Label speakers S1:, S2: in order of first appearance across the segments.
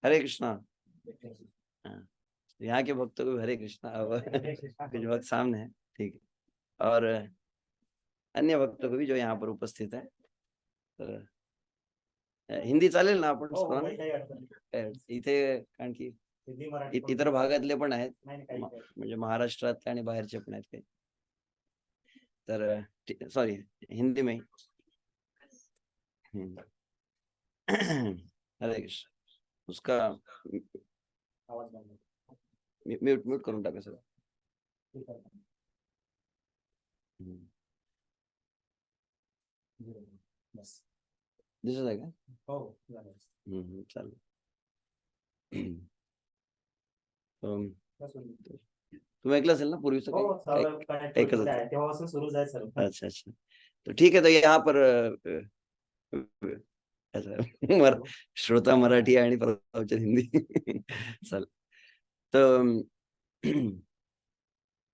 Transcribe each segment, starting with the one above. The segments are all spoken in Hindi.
S1: हरे कृष्णा। हाँ, यहाँ के भक्तों को भी हरे कृष्णा। अब कुछ भक्त सामने है, ठीक है। और अन्य भक्तों को भी जो यहाँ पर उपस्थित है, तर हिंदी चालेल ना आपण? इथे कारण की इतर भागातले पण आहेत, म्हणजे महाराष्ट्रातले आणि बाहेरचे पण आहेत काही, तर सॉरी, हिंदी में ही। हरे कृष्ण। उसका म्यूट म्यूट करून टाका सर। दिसत आहे का? चालेल। तुम्ही ऐकलं असेल ना पूर्वीचं काही? ऐकत होते? अच्छा अच्छा, तो ठीक है। तो यहाँ पर अच्छा, श्रोता मराठी आणि प्रवचन हिंदी। चल, तो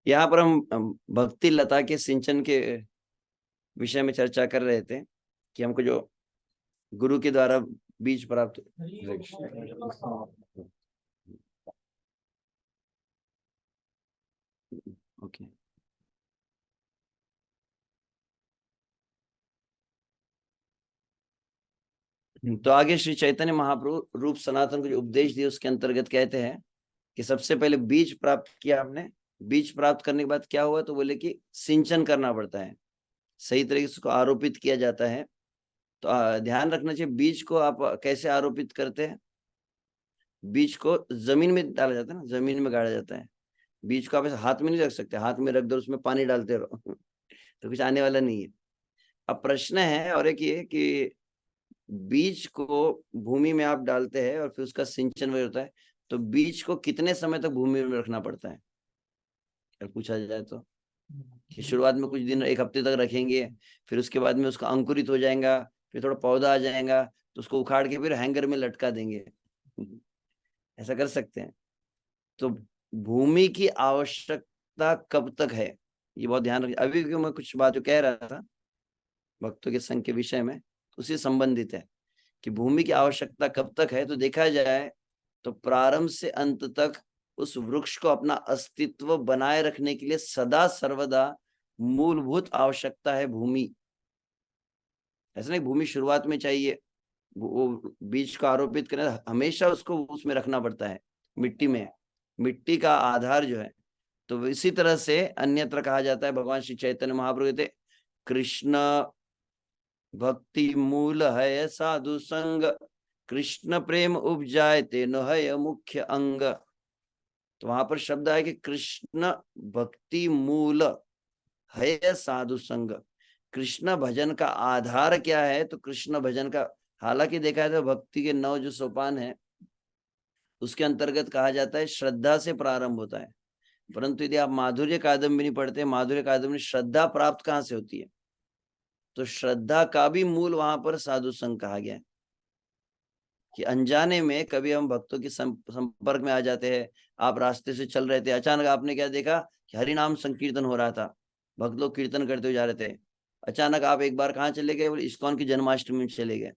S1: यहाँ पर हम भक्ति लता के सिंचन के विषय में चर्चा कर रहे थे कि हमको जो गुरु के द्वारा बीज प्राप्त। ओके, तो आगे श्री चैतन्य महाप्रभु रूप सनातन को जो उपदेश दिए उसके अंतर्गत कहते हैं कि सबसे पहले बीज प्राप्त किया हमने। बीज प्राप्त करने के बाद क्या हुआ, तो बोले कि सिंचन करना पड़ता है, सही तरीके से उसको आरोपित किया जाता है। तो ध्यान रखना चाहिए, बीज को आप कैसे आरोपित करते हैं? बीज को जमीन में डाला जाता है ना, जमीन में गाड़ा जाता है। बीज को आप ऐसे हाथ में नहीं रख सकते, हाथ में रख दो उसमें पानी डालते रहो तो कुछ आने वाला नहीं है। अब प्रश्न है और एक ये कि बीज को भूमि में आप डालते हैं और फिर उसका सिंचन वगैरह होता है, तो बीज को कितने समय तक भूमि में रखना पड़ता है? अगर पूछा जाए तो कि शुरुआत में कुछ दिन, एक हफ्ते तक रखेंगे, फिर उसके बाद में उसका अंकुरित हो जाएगा, फिर थोड़ा पौधा आ जाएगा, तो उसको उखाड़ के फिर हैंगर में लटका देंगे। ऐसा कर सकते हैं? तो भूमि की आवश्यकता कब तक है, ये बहुत ध्यान रखिए। अभी क्यों मैं कुछ बात जो कह रहा था भक्तों के संघ के विषय में, उसी संबंधित है कि भूमि की आवश्यकता कब तक है। तो देखा जाए तो प्रारंभ से अंत तक उस वृक्ष को अपना अस्तित्व बनाए रखने के लिए सदा सर्वदा मूलभूत आवश्यकता है भूमि। ऐसा नहीं भूमि शुरुआत में चाहिए, वो बीज को आरोपित करें, हमेशा उसको उसमें रखना पड़ता है, मिट्टी में। मिट्टी का आधार जो है, तो इसी तरह से अन्यत्र कहा जाता है, भगवान श्री चैतन्य महाप्रभु कहते कृष्ण भक्ति मूल है साधु संग, कृष्ण प्रेम उपजाए ते न है मुख्य अंग। तो वहां पर शब्द है कि कृष्ण भक्ति मूल है साधु संग। कृष्ण भजन का आधार क्या है, तो कृष्ण भजन का, हालांकि देखा है तो भक्ति के 9 जो सोपान है उसके अंतर्गत कहा जाता है श्रद्धा से प्रारंभ होता है, परंतु यदि आप माधुर्य कादम्बिनी पढ़ते हैं, माधुर्य कादम्बिनी श्रद्धा प्राप्त कहाँ से होती है, तो श्रद्धा का भी मूल वहां पर साधु संग कहा गया है। कि अनजाने में कभी हम भक्तों के संपर्क में आ जाते हैं, आप रास्ते से चल रहे थे, अचानक आपने क्या देखा कि हरि नाम संकीर्तन हो रहा था, भक्त लोग कीर्तन करते हुए जा रहे थे, अचानक आप एक बार कहाँ चले गए, इस्कॉन की जन्माष्टमी में चले गए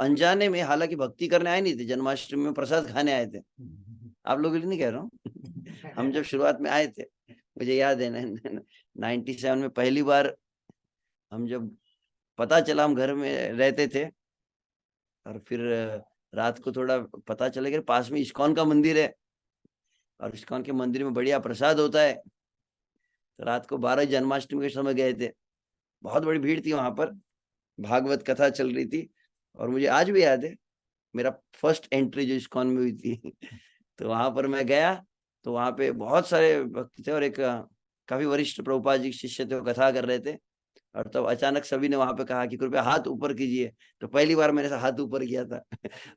S1: अनजाने में। हालांकि भक्ति करने आए नहीं थे, जन्माष्टमी में प्रसाद खाने आए थे। आप लोगों के लिए नहीं कह रहा हूँ हम जब शुरुआत में आए थे, मुझे याद है 97 में पहली बार हम जब, पता चला हम घर में रहते थे और फिर रात को थोड़ा पता चला कि पास में इस्कॉन का मंदिर है और इस्कॉन के मंदिर में बढ़िया प्रसाद होता है। तो रात को 12 जन्माष्टमी के समय गए थे, बहुत बड़ी भीड़ थी वहां पर, भागवत कथा चल रही थी। और मुझे आज भी याद है मेरा फर्स्ट एंट्री जो इस्कॉन में हुई थी तो वहां पर मैं गया, तो वहां पे बहुत सारे भक्त थे और एक काफी वरिष्ठ प्रभुपाद जी शिष्य थे, वो कथा कर रहे थे। और तब अचानक सभी ने वहां पे कहा कि कृपया हाथ ऊपर कीजिए, तो पहली बार मैंने हाथ ऊपर किया था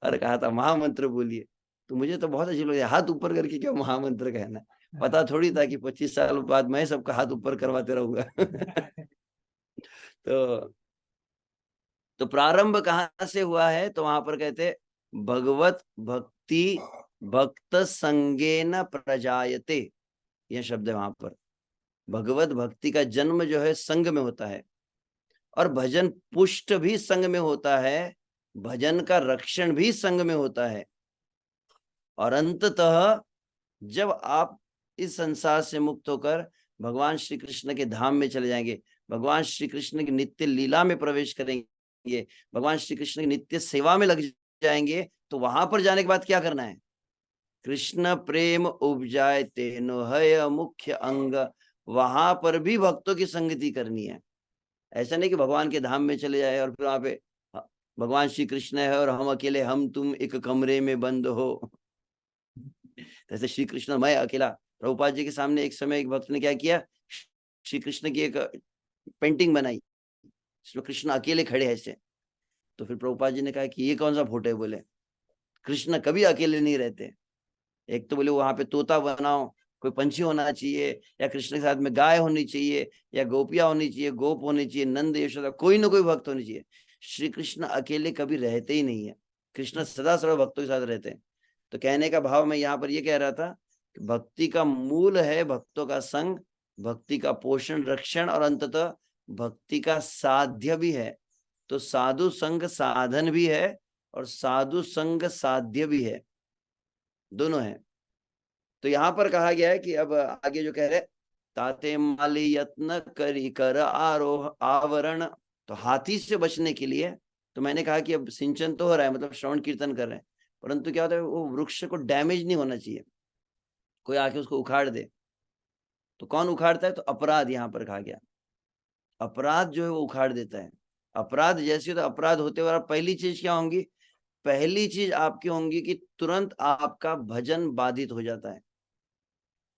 S1: और कहा था महामंत्र बोलिए। तो मुझे तो बहुत अजीब लगा, हाथ ऊपर करके क्यों महामंत्र कहना, पता थोड़ी था कि 25 साल बाद मैं सबका हाथ ऊपर करवाते रहूंगा तो तो प्रारंभ कहाँ से हुआ है, तो वहां पर कहते भगवत भक्ति भक्त संगेन प्रजायते, यह शब्द है वहां पर। भगवत भक्ति का जन्म जो है संग में होता है, और भजन पुष्ट भी संग में होता है। भजन का रक्षण भी संग में होता है। और अंततः जब आप इस संसार से मुक्त होकर भगवान श्री कृष्ण के धाम में चले जाएंगे, भगवान श्री कृष्ण की नित्य लीला में प्रवेश करेंगे, भगवान श्री कृष्ण की नित्य सेवा में लग जाएंगे, तो वहां पर जाने के बाद क्या करना है? कृष्ण प्रेम उपजाए तेनो है मुख्य अंग। वहां पर भी भक्तों की संगति करनी है। ऐसा नहीं कि भगवान के धाम में चले जाए और फिर वहां पे भगवान श्री कृष्ण है और हम अकेले, हम तुम एक कमरे में बंद हो। जैसे श्री कृष्ण मैं अकेला। प्रभुपाद जी के सामने एक समय एक भक्त ने क्या किया, श्री कृष्ण की एक पेंटिंग बनाई जिसमें कृष्ण अकेले खड़े हैं ऐसे। तो फिर प्रभुपाद जी ने कहा कि ये कौन सा फोटो है? बोले कृष्ण कभी अकेले नहीं रहते। एक तो बोले वहां पे तोता बनाओ, कोई पंछी होना चाहिए, या कृष्ण के साथ में गाय होनी चाहिए, या गोपियां होनी चाहिए, गोप होनी चाहिए, नंद यशोदा, कोई ना कोई भक्त होनी चाहिए। श्री कृष्ण अकेले कभी रहते ही नहीं है, कृष्ण सदा सर्व भक्तों के साथ रहते हैं। तो कहने का भाव मैं यहाँ पर ये कह रहा था कि भक्ति का मूल है भक्तों का संग, भक्ति का पोषण रक्षण, और अंततः भक्ति का साध्य भी है। तो साधु संग साधन भी है और साधु संग साध्य भी है, दोनों है। तो यहां पर कहा गया है कि अब आगे जो कह रहे, ताते माली यत्न करी कर आरोह आवरण। तो हाथी से बचने के लिए, तो मैंने कहा कि अब सिंचन तो हो रहा है, मतलब श्रवण कीर्तन कर रहे हैं, परंतु क्या होता है, वो वृक्ष को डैमेज नहीं होना चाहिए, कोई आके उसको उखाड़ दे। तो कौन उखाड़ता है? तो अपराध यहाँ पर कहा गया, अपराध जो है वो उखाड़ देता है। अपराध जैसे, तो अपराध होते हुए पहली चीज क्या होंगी? पहली चीज आपकी होंगी कि तुरंत आपका भजन बाधित हो जाता है,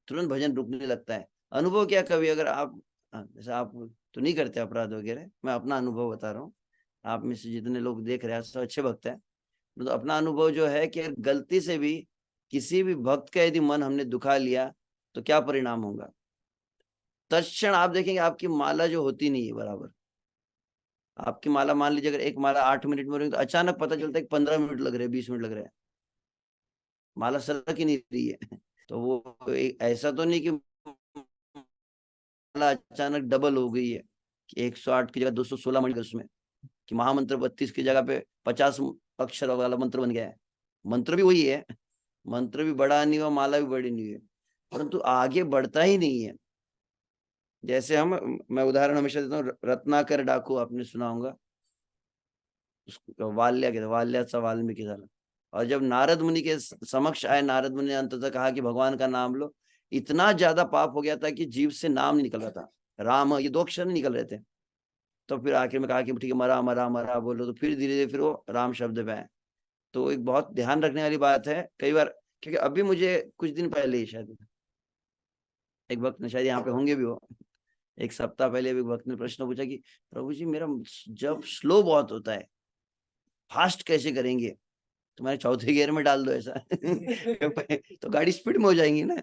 S1: तुरंत भजन रुकने लगता है। अनुभव क्या, कभी अगर आप, जैसे आप तो नहीं करते अपराध वगैरह, मैं अपना अनुभव बता रहा हूँ, आप में से जितने लोग देख रहे हैं सब अच्छे भक्त हैं, तो अपना अनुभव जो है कि गलती से भी किसी भी भक्त का यदि मन हमने दुखा लिया तो क्या परिणाम होगा? तत्क्षण आप देखेंगे आपकी माला जो होती नहीं है बराबर, आपकी माला मान लीजिए अगर एक माला 8 मिनट में हो रही है, तो अचानक पता चलता है कि 15 मिनट लग रहे हैं, 20 मिनट लग रहे हैं, माला सरक ही नहीं रही है। तो वो ऐसा तो नहीं कि अचानक डबल हो गई है कि 108 की जगह 216 मंत्र उसमें, कि महामंत्र 32 की जगह पे 50 अक्षर वाला मंत्र बन गया है। मंत्र भी वही है, मंत्र भी बड़ा नहीं हुआ, माला भी बड़ी नहीं है, परंतु आगे बढ़ता ही नहीं है। जैसे मैं उदाहरण हमेशा देता हूँ, रत्नाकर डाकू आपने सुना होगा, वाल्या के वाल्या सा वाल्मीकि था। और जब नारद मुनि के समक्ष आए, नारद मुनि ने अंततः कहा कि भगवान का नाम लो, इतना ज्यादा पाप हो गया था कि जीव से नाम नहीं निकल रहा था, राम ये 2 अक्षर नहीं निकल रहे थे। तो फिर आखिर में कहा कि ठीक है, मरा मरा मरा बोलो, तो फिर धीरे धीरे फिर वो राम शब्द पे आए। तो एक बहुत ध्यान रखने वाली बात है कई बार, क्योंकि अभी मुझे कुछ दिन पहले ही शायद एक वक्त ने, शायद यहाँ पे होंगे भी वो, एक सप्ताह पहले भी वक्त ने प्रश्न पूछा कि प्रभु जी मेरा जब स्लो बहुत होता है, फास्ट कैसे करेंगे? तुम्हारे चौथे गियर में डाल दो ऐसा। तो गाड़ी स्पीड में हो जाएंगी ना।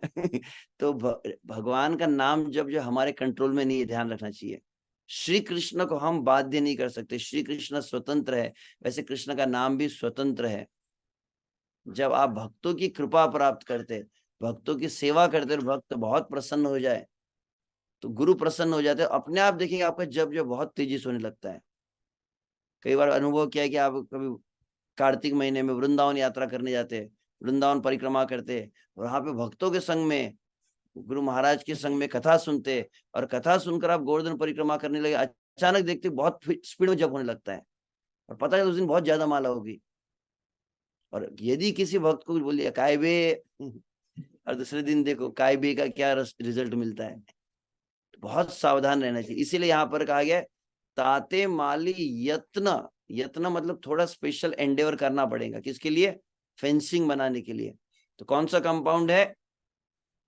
S1: तो भगवान का नाम जब जो हमारे कंट्रोल में नहीं है, ध्यान रखना चाहिए। श्री कृष्ण को हम बाध्य नहीं कर सकते, श्री कृष्ण स्वतंत्र है, वैसे कृष्ण का नाम भी स्वतंत्र है। जब आप भक्तों की कृपा प्राप्त करते, भक्तों की सेवा करते और भक्त बहुत प्रसन्न हो जाए, तो गुरु प्रसन्न हो जाते, अपने आप देखेंगे आपका जब जो बहुत तेजी से होने लगता है। कई बार अनुभव किया है कि आप कभी कार्तिक महीने में वृंदावन यात्रा करने जाते, वृंदावन परिक्रमा करते, और वहां पे भक्तों के संग में, गुरु महाराज के संग में कथा सुनते, और कथा सुनकर आप गोवर्धन परिक्रमा करने लगे, अचानक देखते बहुत स्पीड में जप होने लगता है, और पता है उस दिन बहुत ज्यादा माला होगी। और यदि किसी भक्त को बोलिए कायबे, और दूसरे दिन देखो कायबे का क्या रिजल्ट मिलता है। तो बहुत सावधान रहना चाहिए। इसीलिए यहाँ पर कहा गया ताते माली यत्न, यत्न मतलब थोड़ा स्पेशल एंडेवर करना पड़ेगा, किसके लिए? फेंसिंग बनाने के लिए। तो कौन सा कंपाउंड है?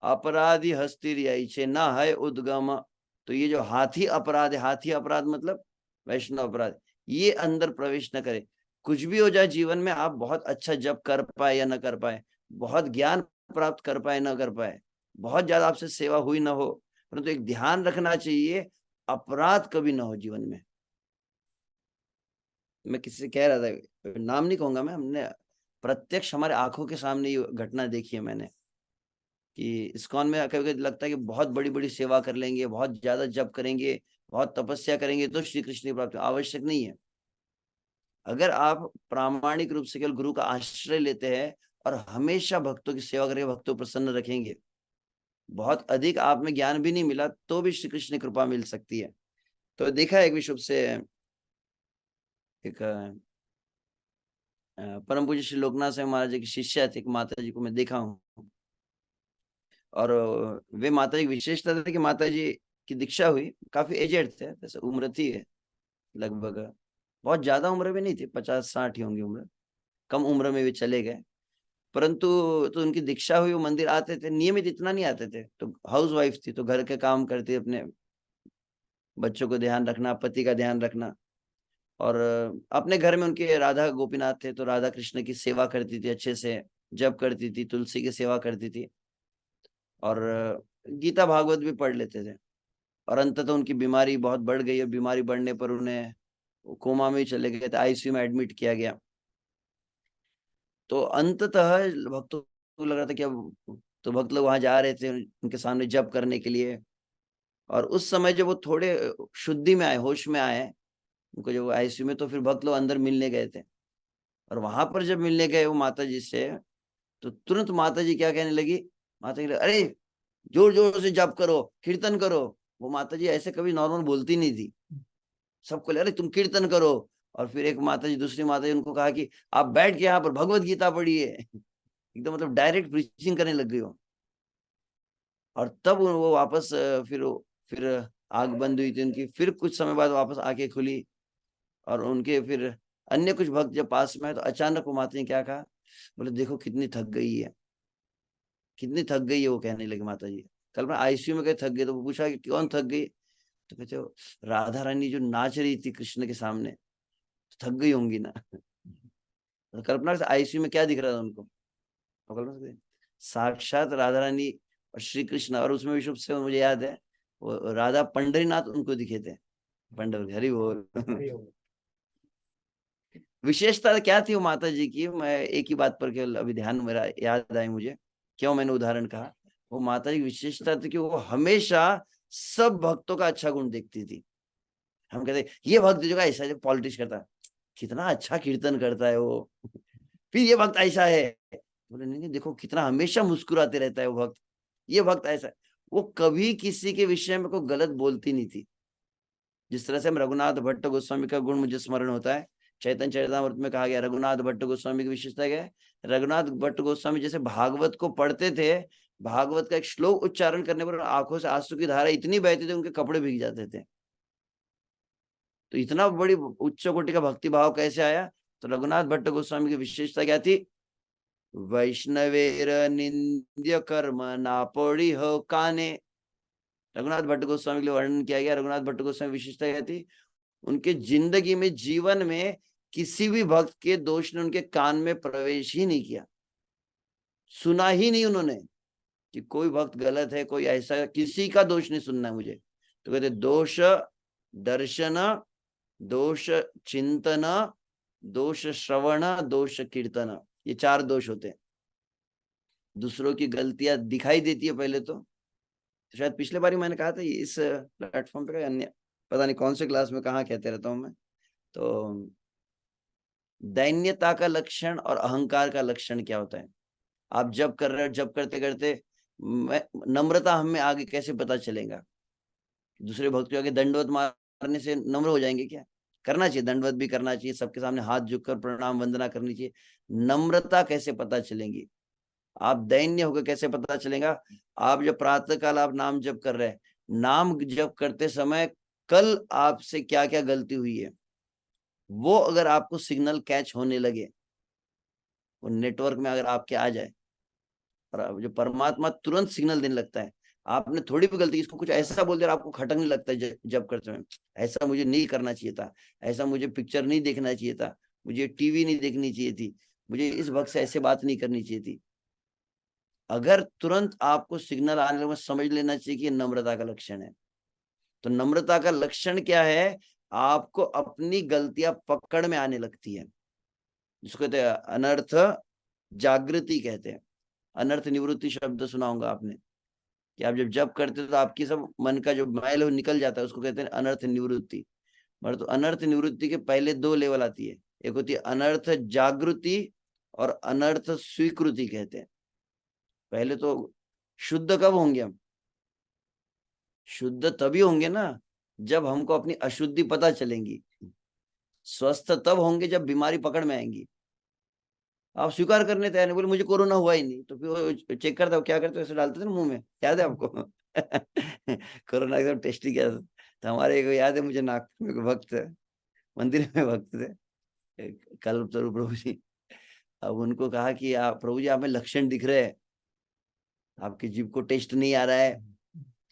S1: अपराधी हस्तिरियाई छे ना है उद्गम। तो ये जो हाथी अपराध है, हाथी अपराध मतलब वैष्णव अपराध, ये अंदर प्रवेश न करे। कुछ भी हो जाए जीवन में, आप बहुत अच्छा जप कर पाए या न कर पाए, बहुत ज्ञान प्राप्त कर पाए न कर पाए, बहुत ज्यादा आपसे सेवा हुई ना हो, परंतु एक ध्यान रखना चाहिए, अपराध कभी ना हो जीवन में। मैं किसी से कह रहा था, नाम नहीं कहूंगा मैं, हमने प्रत्यक्ष हमारे आंखों के सामने ये घटना देखी है मैंने, कि इस्कॉन में कभी कभी लगता है कि बहुत बड़ी बड़ी सेवा कर लेंगे, बहुत ज्यादा जप करेंगे, बहुत तपस्या करेंगे तो श्री कृष्ण की प्राप्ति, आवश्यक नहीं है। अगर आप प्रामाणिक रूप से केवल गुरु का आश्रय लेते हैं और हमेशा भक्तों की सेवा करके भक्तों को प्रसन्न रखेंगे, बहुत अधिक आप में ज्ञान भी नहीं मिला तो भी श्री कृष्ण की कृपा मिल सकती है। तो देखा एक विश्व से एक परम पूज्य श्री लोकनाथ साहब महाराज जी की शिष्या थे, एक माता जी को मैं देखा हूँ। और वे माता जी की विशेषता थी कि माता जी की दीक्षा हुई, काफी एजेड थे, जैसे उम्र थी लगभग, बहुत ज्यादा उम्र भी नहीं थी, 50-60 ही होंगी उम्र, कम उम्र में वे चले गए। परंतु तो उनकी दीक्षा हुई, वो मंदिर आते थे, नियमित इतना नहीं आते थे, तो हाउस वाइफ थी, तो घर के काम करती, अपने बच्चों को ध्यान रखना, पति का ध्यान रखना, और अपने घर में उनके राधा गोपीनाथ थे, तो राधा कृष्ण की सेवा करती थी, अच्छे से जप करती थी, तुलसी की सेवा करती थी, और गीता भागवत भी पढ़ लेते थे। और अंततः उनकी बीमारी बहुत बढ़ गई, और बीमारी बढ़ने पर उन्हें कोमा में चले गए थे, आईसीयू में एडमिट किया गया। तो अंततः भक्तों को लग रहा था कि अब तो भक्त लोग वहां जा रहे थे उनके सामने जप करने के लिए, और उस समय जब वो थोड़े शुद्धि में आए, होश में आए, उनको जब आईसीयू में, तो फिर भक्त लोग अंदर मिलने गए थे, और वहां पर जब मिलने गए वो माता जी से, तो तुरंत माता जी क्या कहने लगी, माता जी अरे जोर जोर से जप करो, कीर्तन करो। वो माता जी ऐसे कभी नॉर्मल बोलती नहीं थी, सबको अरे तुम कीर्तन करो। और फिर एक माता जी, दूसरी माता जी उनको कहा कि आप बैठ के यहाँ पर भगवत गीता पढ़िए। एकदम मतलब डायरेक्ट प्रीचिंग करने लग गई हो। और तब वो वापस फिर आग बंद हुई थी उनकी, फिर कुछ समय बाद वापस आके खुली, और उनके फिर अन्य कुछ भक्त जब पास में है, तो अचानक वो माता ने क्या कहा, बोले देखो कितनी थक गई है, कितनी थक गई है। वो कहने लगी माता जी, कल मैं आईसीयू में गए, थक गए। तो वो पूछा कि कौन थक गई, तो कहते हो राधा रानी जो नाच रही थी कृष्ण के सामने, तो थक गई होंगी ना। तो कल्पना से आईसीयू में क्या दिख रहा था उनको, तो कल्पना से साक्षात राधा रानी और श्री कृष्ण, और उसमें विशुभ से मुझे याद है वो राधा पंडरीनाथ उनको दिखे थे, पंडर हरि बोल। विशेषता क्या थी वो माता जी की, मैं एक ही बात पर केवल अभी ध्यान मेरा याद आई मुझे, क्यों मैंने उदाहरण कहा। वो माता जी की विशेषता थी कि वो हमेशा सब भक्तों का अच्छा गुण देखती थी। हम कहते ये भक्त जो ऐसा जो पॉलिटिक्स करता है, कितना अच्छा कीर्तन करता है वो, फिर ये भक्त ऐसा है, बोले नहीं नहीं देखो कितना हमेशा मुस्कुराते रहता है वो भक्त, ये भक्त ऐसा है। वो कभी किसी के विषय में कोई गलत बोलती नहीं थी। जिस तरह से हम रघुनाथ भट्ट गोस्वामी का गुण मुझे स्मरण होता है, चैतन्य चरितमृत में कहा गया रघुनाथ भट्ट गोस्वामी की विशेषता क्या है। रघुनाथ भट्ट गोस्वामी जैसे भागवत को पढ़ते थे, भागवत का एक श्लोक उच्चारण करने पर आंखों से आंसू की धारा इतनी बहती थी, उनके कपड़े भीग जाते थे। तो इतना बड़ी उच्च कोटि का भक्ति भाव कैसे आया, तो रघुनाथ भट्ट गोस्वामी की विशेषता क्या थी, वैष्णवेर निंद्य कर्म ना पड़ी हो काने। रघुनाथ भट्ट गोस्वामी के लिए वर्णन किया गया, रघुनाथ भट्ट गोस्वामी विशेषता क्या थी, उनके जिंदगी में, जीवन में किसी भी भक्त के दोष ने उनके कान में प्रवेश ही नहीं किया, सुना ही नहीं उन्होंने कि कोई भक्त गलत है, कोई ऐसा, किसी का दोष नहीं सुनना है मुझे। तो कहते दोष दर्शन, दोष चिंतन, दोष श्रवण, दोष कीर्तन, ये 4 दोष होते हैं। दूसरों की गलतियां दिखाई देती है पहले तो शायद पिछले बार ही मैंने कहा था इस प्लेटफॉर्म पे, अन्य पता नहीं कौन से क्लास में कहाँ कहते रहता हूँ मैं, तो दैन्यता का लक्षण और अहंकार का लक्षण क्या होता है। आप जब कर रहे हो, जब करते करते नम्रता हमें आगे कैसे पता चलेगा, दूसरे भक्तों आगे दंडवत मारने से नम्र हो जाएंगे क्या, करना चाहिए, दंडवत भी करना चाहिए, सबके सामने हाथ झुककर प्रणाम वंदना करनी चाहिए। नम्रता कैसे पता चलेंगी, आप दैन्य होकर कैसे पता चलेगा। आप जब प्रातः काल आप नाम जप कर रहे हैं, नाम जप करते समय कल आपसे क्या क्या गलती हुई है, वो अगर आपको सिग्नल कैच होने लगे, वो नेटवर्क में अगर आपके आ जाए, और जो परमात्मा तुरंत सिग्नल देने लगता है, आपने थोड़ी भी गलती, इसको कुछ ऐसा बोल दिया आपको खटकने लगता है जब करते समय, ऐसा मुझे नहीं करना चाहिए था, ऐसा मुझे पिक्चर नहीं देखना चाहिए था, मुझे टीवी नहीं देखनी चाहिए थी, मुझे इस वक्त से ऐसे बात नहीं करनी चाहिए थी। अगर तुरंत आपको सिग्नल आने लगे, समझ लेना चाहिए कि नम्रता का लक्षण है। तो नम्रता का लक्षण क्या है, आपको अपनी गलतियां पकड़ में आने लगती है, जिसको कहते हैं अनर्थ जागृति कहते हैं। अनर्थ निवृत्ति शब्द सुना होगा आपने, कि आप जब करते हो तो आपकी सब मन का जो मैल निकल जाता है, उसको कहते हैं अनर्थ निवृत्ति। मतलब तो अनर्थ निवृत्ति के पहले 2 लेवल आती है, एक होती है अनर्थ जागृति और अनर्थ स्वीकृति कहते हैं। पहले तो शुद्ध कब होंगे हम? शुद्ध तभी होंगे ना जब हमको अपनी अशुद्धि पता चलेंगी। स्वस्थ तब होंगे जब बीमारी पकड़ में आएंगी। आप स्वीकार करने तैयार नहीं, बोले मुझे कोरोना हुआ ही नहीं, तो फिर वो चेक करते हो क्या करते हो, ऐसे डालते थे ना मुंह में, याद है आपको? कोरोना एकदम टेस्टी किया था। तो हमारे को याद है, मुझे नागपुर में भक्त मंदिर में भक्त थे कल प्रभु जी। अब उनको कहा कि आप प्रभु जी, आप में लक्षण दिख रहे हैं, आपकी जीभ को टेस्ट नहीं आ रहा है,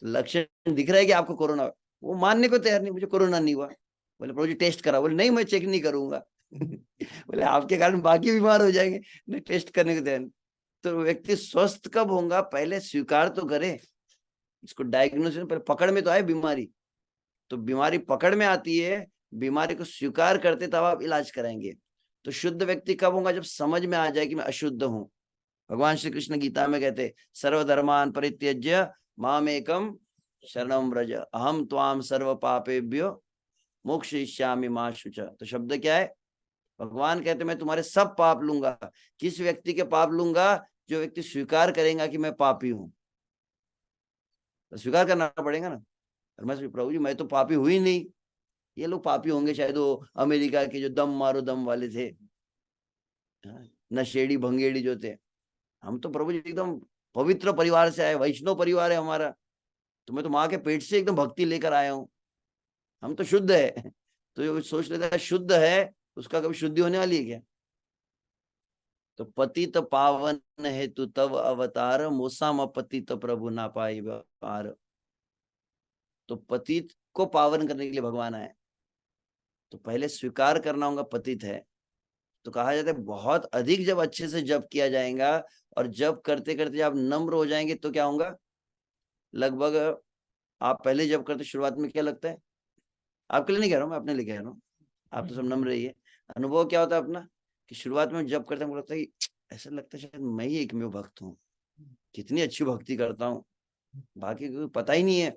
S1: तो लक्षण दिख रहा है कि आपको कोरोना। वो मानने को तैयार नहीं, मुझे कोरोना नहीं हुआ। बोले प्रभु जी टेस्ट करा, बोले नहीं मैं चेक नहीं करूंगा। बोले आपके कारण बाकी बीमार हो जाएंगे, नहीं टेस्ट करने को तैयार नहीं। तो व्यक्ति स्वस्थ कब होगा? पहले स्वीकार तो करे, इसको डायग्नोसिस पहले पकड़ में तो आए बीमारी। तो बीमारी पकड़ में आती है, बीमारी को स्वीकार करते तब आप इलाज कराएंगे। तो शुद्ध व्यक्ति कब होगा? जब समझ में आ जाए कि मैं अशुद्ध हूं। भगवान श्री कृष्ण गीता में कहते सर्वधर्मान परित्यज्य मामेकम शरणं व्रज अहम त्वाम सर्व पापेभ्यो मोक्षयिष्यामि मा शुच। तो शब्द क्या है? भगवान कहते मैं तुम्हारे सब पाप लूंगा। किस व्यक्ति के पाप लूंगा? जो व्यक्ति स्वीकार करेगा कि मैं पापी हूं। तो स्वीकार करना पड़ेगा ना। और मैं प्रभु जी मैं तो पापी हुई नहीं, ये लोग पापी होंगे शायद, वो अमेरिका के जो दम मारो दम वाले थे, नशेड़ी भंगेड़ी जो थे। हम तो प्रभु जी एकदम पवित्र परिवार से आए, वैष्णव परिवार है हमारा। तो मैं तो माँ के पेट से एकदम भक्ति लेकर आया हूँ, हम तो शुद्ध है। तो जो सोच लेता है शुद्ध है, उसका कभी शुद्धि होने वाली है क्या? तो पतित पावन हेतु तव अवतार मोसाम पतित प्रभु ना पाई पार। तो पतित को पावन करने के लिए भगवान आए, तो पहले स्वीकार करना होगा पतित है। तो कहा जाता है बहुत अधिक जब अच्छे से जप किया जाएगा और जप करते करते जब आप नम्र हो जाएंगे तो क्या होगा? लगभग आप पहले जप करते शुरुआत में क्या लगता है? आपके लिए नहीं कह रहा हूँ मैं, अपने लिए कह रहा हूँ। आप तो सब नम्र रहिए। अनुभव क्या होता है अपना कि शुरुआत में जप करते हैं लगता है कि ऐसा लगता है शायद मैं ही एकमेव भक्त हूँ, कितनी अच्छी भक्ति करता हूँ, बाकी कोई पता ही नहीं है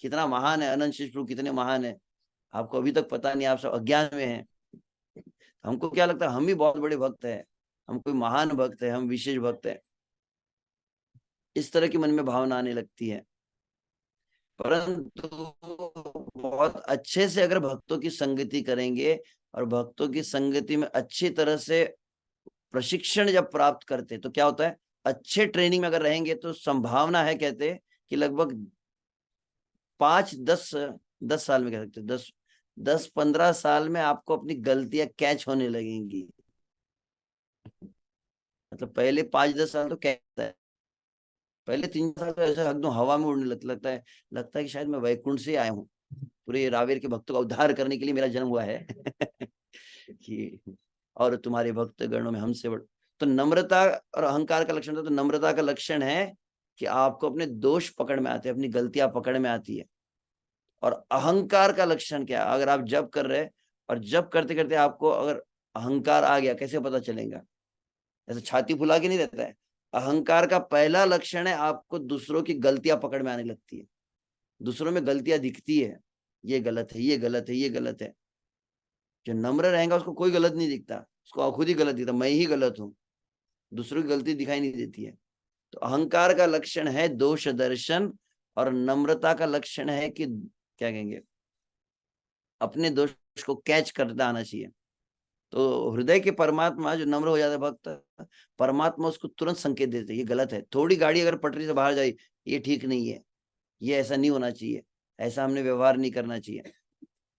S1: कितना महान है। अनंत शेष प्रभु कितने महान है, आपको अभी तक पता नहीं, आप सब अज्ञान में हैं। हमको क्या लगता है हम ही बहुत बड़े भक्त हैं, हम कोई महान भक्त है, हम विशेष भक्त है। इस तरह की मन में भावना आने लगती है। परंतु बहुत अच्छे से अगर भक्तों की संगति करेंगे और भक्तों की संगति में अच्छी तरह से प्रशिक्षण जब प्राप्त करते तो क्या होता है? अच्छे ट्रेनिंग में अगर रहेंगे तो संभावना है, कहते कि लगभग 5-10 साल में, कह सकते 10-15 साल में आपको अपनी गलतियां कैच होने लगेंगी। मतलब पहले 5-10 साल तो कैच है, पहले 3 साल तो ऐसा एकदम हवा में उड़ने लगता है कि शायद मैं वैकुंठ से आया हूँ, पूरे रावेर के भक्तों का उद्धार करने के लिए मेरा जन्म हुआ है। कि और तुम्हारे भक्त गणों में हमसे बड़। तो नम्रता और अहंकार का लक्षण था, तो नम्रता का लक्षण है कि आपको अपने दोष पकड़ में आते हैं, अपनी गलतियां पकड़ में आती है। और अहंकार का लक्षण क्या? अगर आप जप कर रहे और जप करते करते आपको अगर अहंकार आ गया, कैसे पता चलेगा? ऐसे छाती फुला के नहीं रहता है। अहंकार का पहला लक्षण है आपको दूसरों की गलतियां पकड़ में आने लगती है, दूसरों में गलतियां दिखती है, ये गलत है, ये गलत है, ये गलत है। जो नम्र रहेगा उसको कोई गलत नहीं दिखता, उसको खुद ही गलत दिखता, मैं ही गलत हूँ, दूसरों की गलती दिखाई नहीं देती है। तो अहंकार का लक्षण है दोष दर्शन, और नम्रता का लक्षण है कि क्या कहेंगे, अपने दोष को कैच करता आना चाहिए। तो हृदय के परमात्मा जो नम्र हो जाता है भक्त, परमात्मा उसको तुरंत संकेत देते ये गलत है। थोड़ी गाड़ी अगर पटरी से बाहर जाए, ये ठीक नहीं है, ये ऐसा नहीं होना चाहिए, ऐसा हमने व्यवहार नहीं करना चाहिए।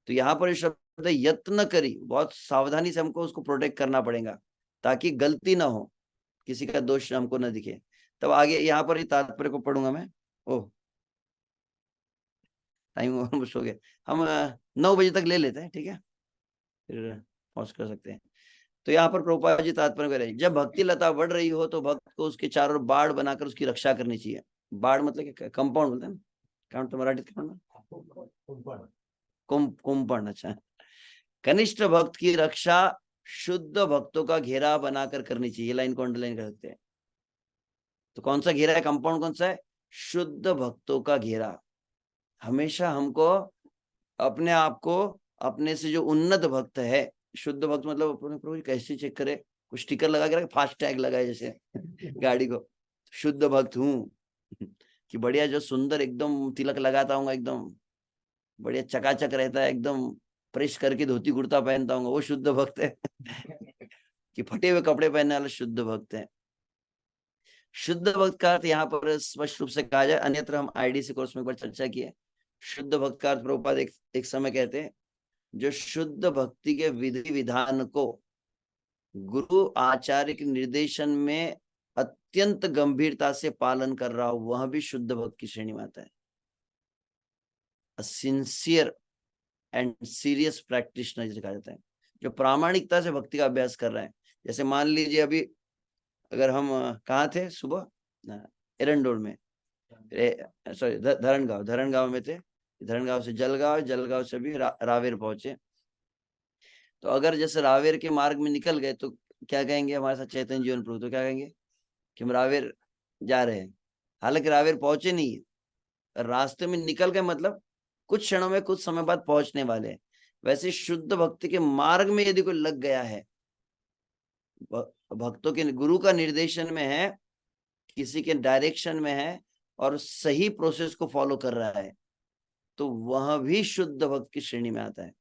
S1: तो यहाँ पर शब्द यत्न करी, बहुत सावधानी से हमको उसको प्रोटेक्ट करना पड़ेगा ताकि गलती ना हो, किसी का दोष हमको न दिखे। तब आगे यहाँ पर तात्पर्य को पढ़ूंगा मैं। ओह टाइम ऑलमोस्ट हो गया, हम 9 बजे तक ले लेते हैं, ठीक है, फिर पॉज कर सकते हैं। तो यहाँ पर प्रभुपाद जी तात्पर्य कर रहे हैं, जब भक्ति लता बढ़ रही हो तो भक्त को उसके चारों ओर बाढ़ बनाकर उसकी रक्षा करनी चाहिए। बाढ़ मतलब क्या? कंपाउंड बोलते हैं ना, काउंट तो मराठी कुंपण। अच्छा, कनिष्ठ भक्त की रक्षा शुद्ध भक्तों का घेरा बनाकर करनी चाहिए। लाइन को अंडरलाइन कर सकते हैं। तो कौन सा घेरा है? कंपाउंड कौन सा है? शुद्ध भक्तों का घेरा। हमेशा हमको अपने आप को, अपने से जो उन्नत भक्त है शुद्ध भक्त मतलब अपने प्रभु जी कैसे चेक करे, कुछ स्टिकर लगा के रखे, फास्ट टैग लगाए जैसे गाड़ी को, शुद्ध भक्त हूँ कि बढ़िया जो सुंदर एकदम तिलक लगाता हूँ, एकदम बढ़िया चकाचक रहता है, एकदम प्रेस करके धोती कुर्ता पहनता हूँ, वो शुद्ध भक्त है कि फटे हुए कपड़े पहनने वाला शुद्ध भक्त है। शुद्ध भक्त का अर्थ यहाँ पर स्पष्ट रूप से कहा जाए, अन्यत्र हम आईडीसी कोर्स में एक बार चर्चा की है। शुद्ध भक्त का अर्थ प्रभुपाद एक समय कहते हैं, जो शुद्ध भक्ति के विधि विधान को गुरु आचार्य के निर्देशन में अत्यंत गंभीरता से पालन कर रहा हो, वह भी शुद्ध भक्त की श्रेणी में आता है। सिंसियर एंड सीरियस प्रैक्टिशनर जिसे कहा जाता है, जो प्रामाणिकता से भक्ति का अभ्यास कर रहा है। जैसे मान लीजिए अभी अगर हम कहाँ थे सुबह, एरंडोल में, सॉरी धरणगांव में थे, धरणगांव से जलगांव, जलगांव से भी रावेर पहुंचे। तो अगर जैसे रावेर के मार्ग में निकल गए तो क्या कहेंगे हमारे साथ चैतन्य जीवन प्रभु, तो क्या कहेंगे कि हम रावेर जा रहे हैं, हालांकि रावेर पहुंचे नहीं है, रास्ते में निकल गए, मतलब कुछ क्षणों में, कुछ समय बाद पहुंचने वाले हैं। वैसे शुद्ध भक्ति के मार्ग में यदि कोई लग गया है, भक्तों के गुरु का निर्देशन में है, किसी के डायरेक्शन में है और सही प्रोसेस को फॉलो कर रहा है, तो वह भी शुद्ध भक्त की श्रेणी में आता है।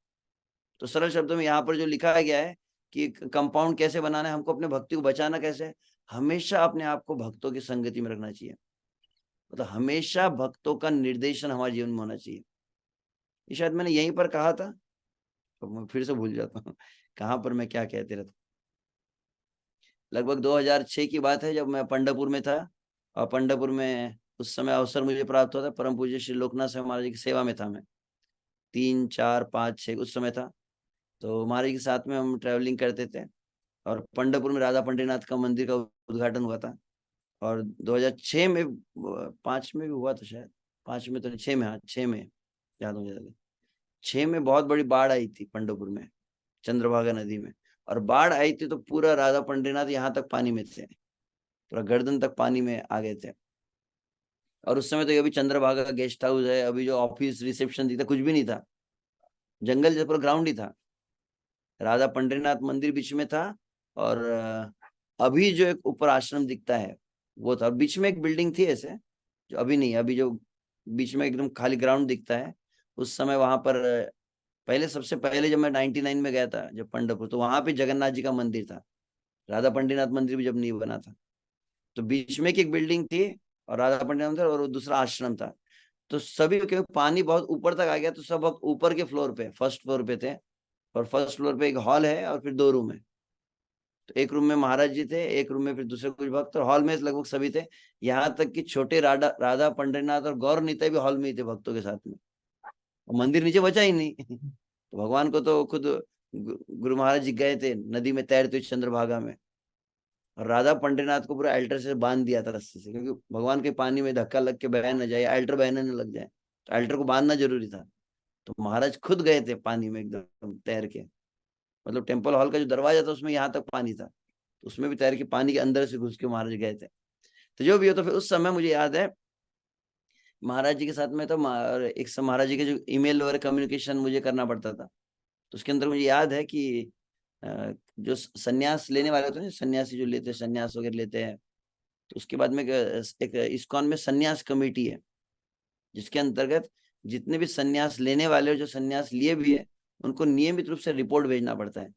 S1: तो सरल शब्दों में यहाँ पर जो लिखा गया है कि कंपाउंड कैसे बनाना है, हमको अपने भक्ति को बचाना कैसे है, हमेशा अपने आप को भक्तों की संगति में रखना चाहिए, मतलब हमेशा भक्तों का निर्देशन हमारे जीवन में होना चाहिए। ये शायद मैंने यहीं पर कहा था, तो मैं फिर से भूल जाता हूँ कहाँ पर मैं क्या कहते रहता। लगभग 2006 की बात है, जब मैं पंढरपुर में था, और पंढरपुर में उस समय अवसर मुझे प्राप्त हुआ था, परम पूज्य श्री लोकनाथ साहब महाराज की सेवा में था मैं, 3, 4, 5, 6 उस समय था। तो महाराज के साथ में हम ट्रैवलिंग करते थे, और पंढरपुर में राधा पंडरीनाथ का मंदिर का उद्घाटन हुआ था। और 2006 में, 5 में भी हुआ था शायद, 5 में तो नहीं, 6 में, हाँ 6 में याद हो जाएगा। 6 में बहुत बड़ी बाढ़ आई थी पंढरपुर में, चंद्रभागा नदी में, और बाढ़ आई थी तो पूरा राधा पंडरीनाथ यहाँ तक पानी में थे, पूरा गर्दन तक पानी में आ गए थे। और उस समय तो अभी चंद्रभागा का गेस्ट हाउस है, अभी जो ऑफिस रिसेप्शन दिखता कुछ भी नहीं था, जंगल जैसा पूरा ग्राउंड ही था, राधा पंडरीनाथ मंदिर बीच में था, और अभी जो एक ऊपर आश्रम दिखता है वो था, बीच में एक बिल्डिंग थी ऐसे, जो अभी नहीं, अभी जो बीच में एकदम खाली ग्राउंड दिखता है, उस समय वहां पर पहले, सबसे पहले जब मैं 99 में गया था जब पंढरपुर, तो वहां पे जगन्नाथ जी का मंदिर था, राधा पंडरीनाथ मंदिर भी जब नहीं बना था, तो बीच में एक बिल्डिंग थी और राधा पंडरीनाथ मंदिर, और दूसरा आश्रम था। तो सभी क्योंकि पानी बहुत ऊपर तक आ गया, तो सब ऊपर के फ्लोर पे, फर्स्ट फ्लोर पे थे, और फर्स्ट फ्लोर पे एक हॉल है और फिर 2 रूम है। तो एक रूम में महाराज जी थे, एक रूम में फिर दूसरे कुछ भक्त, और हॉल में लगभग सभी थे, यहाँ तक कि छोटे राधा पंडरीनाथ और गौर निताई भी हॉल में ही थे भक्तों के साथ में, और मंदिर नीचे बचा ही नहीं तो भगवान को तो खुद गुरु महाराज जी गए थे नदी में तैरते हुए चंद्रभागा में, और राधा पंडरीनाथ को पूरा अल्टर से बांध दिया था रस्सी से, क्योंकि भगवान के पानी में धक्का लग के बह न जाए, अल्टर बहने न लग जाए, तो अल्टर को बांधना जरूरी था। तो महाराज खुद गए थे पानी में एकदम तैर के, मतलब टेम्पल हॉल का जो दरवाजा था उसमें यहाँ तक पानी था, तो उसमें भी तैर के पानी के अंदर से घुस के महाराज गए थे। तो जो भी हो, तो फिर उस समय मुझे याद है महाराज जी के साथ में, तो एक समय महाराज जी के जो ईमेल वगैरह कम्युनिकेशन मुझे करना पड़ता था, तो उसके अंदर मुझे याद है कि जो सन्यास लेने वाले होते हैं, सन्यासी जो लेते हैं, सन्यास वगैरह लेते हैं, तो उसके बाद में एक इस्कॉन में सन्यास कमेटी है, जिसके अंतर्गत जितने भी सन्यास लेने वाले हो, जो सन्यास लिए भी है, उनको नियमित रूप से रिपोर्ट भेजना पड़ता है।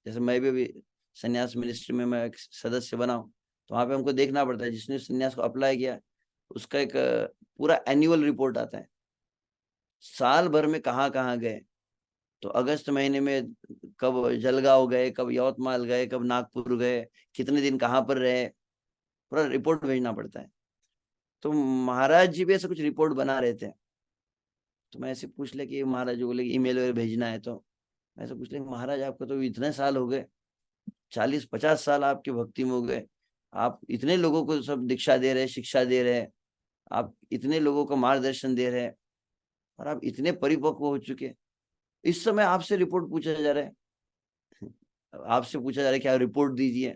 S1: जैसे मैं भी अभी सन्यास मिनिस्ट्री में मैं एक सदस्य बना हूँ, तो वहाँ पे हमको देखना पड़ता है, जिसने सन्यास को अप्लाई किया उसका एक पूरा एनुअल रिपोर्ट आता है, साल भर में कहाँ कहाँ गए, तो अगस्त महीने में कब जलगांव गए, कब यवतमाल गए, कब नागपुर गए, कितने दिन कहाँ पर रहे, पूरा रिपोर्ट भेजना पड़ता है। तो महाराज जी भी ऐसे कुछ रिपोर्ट बना रहे थे, तो मैं ऐसे पूछ ले कि महाराज जी बोले ईमेल वगैरह भेजना है, तो मैं ऐसे पूछ ले महाराज आपको तो इतने साल हो गए, 40-50 साल आपकी भक्ति में हो गए, आप इतने लोगों को सब दीक्षा दे रहे हैं, शिक्षा दे रहे हैं, आप इतने लोगों को मार्गदर्शन दे रहे हैं, और आप इतने परिपक्व हो चुके, इस समय आपसे रिपोर्ट पूछा जा रहा है आपसे पूछा जा रहा है कि आप रिपोर्ट दीजिए।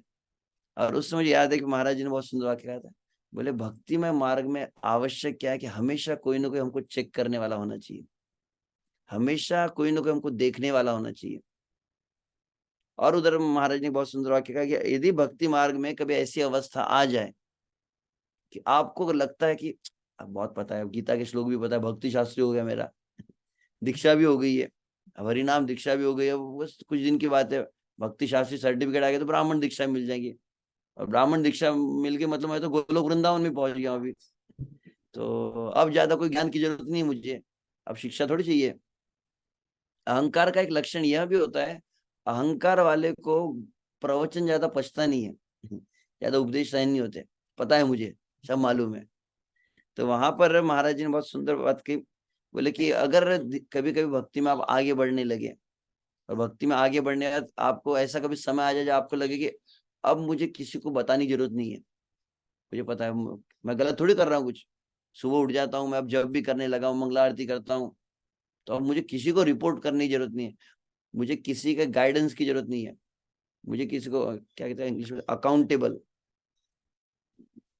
S1: और उस समय याद है कि महाराज जी ने बहुत सुंदर वाक्य कहा था, बोले भक्तिमय मार्ग में आवश्यक क्या है कि हमेशा कोई ना कोई हमको चेक करने वाला होना चाहिए, हमेशा कोई ना कोई हमको देखने वाला होना चाहिए। और उधर महाराज ने बहुत सुंदर वाक्य कहा कि यदि भक्ति मार्ग में कभी ऐसी अवस्था आ जाए कि आपको लगता है कि अब बहुत पता है, गीता के श्लोक भी पता है, भक्ति शास्त्री हो गया मेरा, दीक्षा भी हो गई है, अब हरिनाम दीक्षा भी हो गई है, बस कुछ दिन की बात है, भक्ति शास्त्री सर्टिफिकेट आ गया तो ब्राह्मण दीक्षा मिल जाएगी, और ब्राह्मण दीक्षा मिल के मतलब मैं तो गोलोक वृंदावन में पहुंच गया अभी, तो अब ज्यादा कोई ज्ञान की जरूरत नहीं मुझे, अब शिक्षा थोड़ी चाहिए। अहंकार का एक लक्षण यह भी होता है, अहंकार वाले को प्रवचन ज्यादा पचता नहीं है, ज्यादा उपदेश सहन नहीं होते, पता है मुझे, सब मालूम है। तो वहां पर महाराज जी ने बहुत सुंदर बात की, बोले कि अगर कभी कभी भक्ति में आप आगे बढ़ने लगे, और भक्ति में आगे बढ़ने का आपको ऐसा कभी समय आ जाए जब आपको लगे कि अब मुझे किसी को बताने की जरूरत नहीं है, मुझे पता है मैं गलत थोड़ी कर रहा हूँ कुछ, सुबह उठ जाता हूँ मैं, अब जब भी करने लगा हूँ, मंगला आरती करता हूँ, तो अब मुझे किसी को रिपोर्ट करने की जरूरत नहीं है, मुझे किसी के गाइडेंस की जरूरत नहीं है, मुझे किसी को क्या कहते हैं इंग्लिश में, accountable,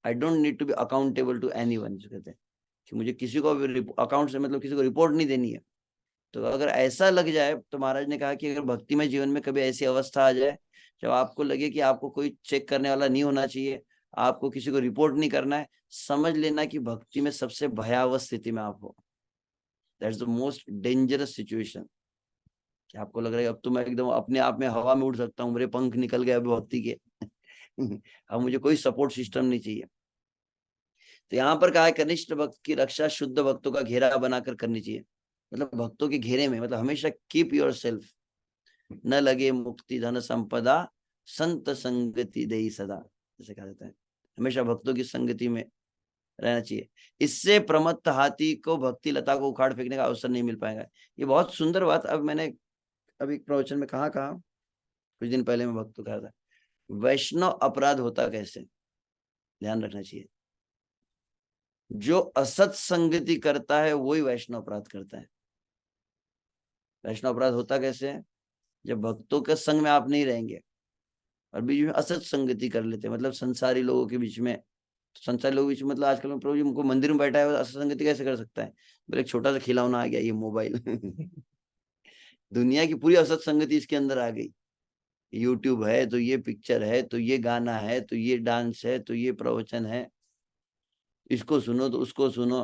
S1: I don't need to be accountable to anyone, जो कहते हैं कि मुझे किसी को अकाउंट से मतलब किसी को रिपोर्ट नहीं देनी है। तो अगर ऐसा लग जाए तो महाराज ने कहा कि अगर भक्तिमय जीवन में कभी ऐसी अवस्था आ जाए जब आपको लगे कि आपको कोई चेक करने वाला नहीं होना चाहिए, आपको किसी को रिपोर्ट नहीं करना है, समझ लेना कि भक्ति में सबसे भयावह स्थिति में आप हो, that's the most dangerous situation, कि आपको लग रहा है अब तो मैं एकदम अपने आप में हवा में उड़ सकता हूँ, मेरे पंख निकल गए अभी भक्ति के अब मुझे कोई सपोर्ट सिस्टम नहीं चाहिए। तो यहाँ पर कहा है कनिष्ठ भक्त की रक्षा शुद्ध भक्तों का घेरा बनाकर करनी चाहिए, मतलब भक्तों के घेरे में, मतलब हमेशा कीप योर सेल्फ, न लगे मुक्ति धन संपदा, संत संगति देई सदा, जैसे कहा जाता है, हमेशा भक्तों की संगति में रहना चाहिए, इससे प्रमत्त हाथी को भक्ति लता को उखाड़ फेंकने का अवसर नहीं मिल पाएगा। ये बहुत सुंदर बात अब मैंने अभी प्रवचन में कहा कुछ दिन पहले मैं भक्त को कहा था, वैष्णव अपराध होता कैसे, ध्यान रखना चाहिए, जो असत संगति करता है वही वैष्णव अपराध करता है। वैष्णव अपराध होता कैसे है, जब भक्तों के संग में आप नहीं रहेंगे और बीच में असत संगति कर लेते हैं, मतलब संसारी लोगों के बीच में, संसारी लोगों के बीच में, मतलब आजकल में प्रभु जी उनको मंदिर में बैठा है, असत संगति कैसे कर सकता है, बोले एक छोटा सा खिलौना आ गया ये मोबाइल दुनिया की पूरी असत संगति इसके अंदर आ गई, यूट्यूब है तो ये पिक्चर है, तो ये गाना है, तो ये डांस है, तो ये प्रवचन है, इसको सुनो तो उसको सुनो,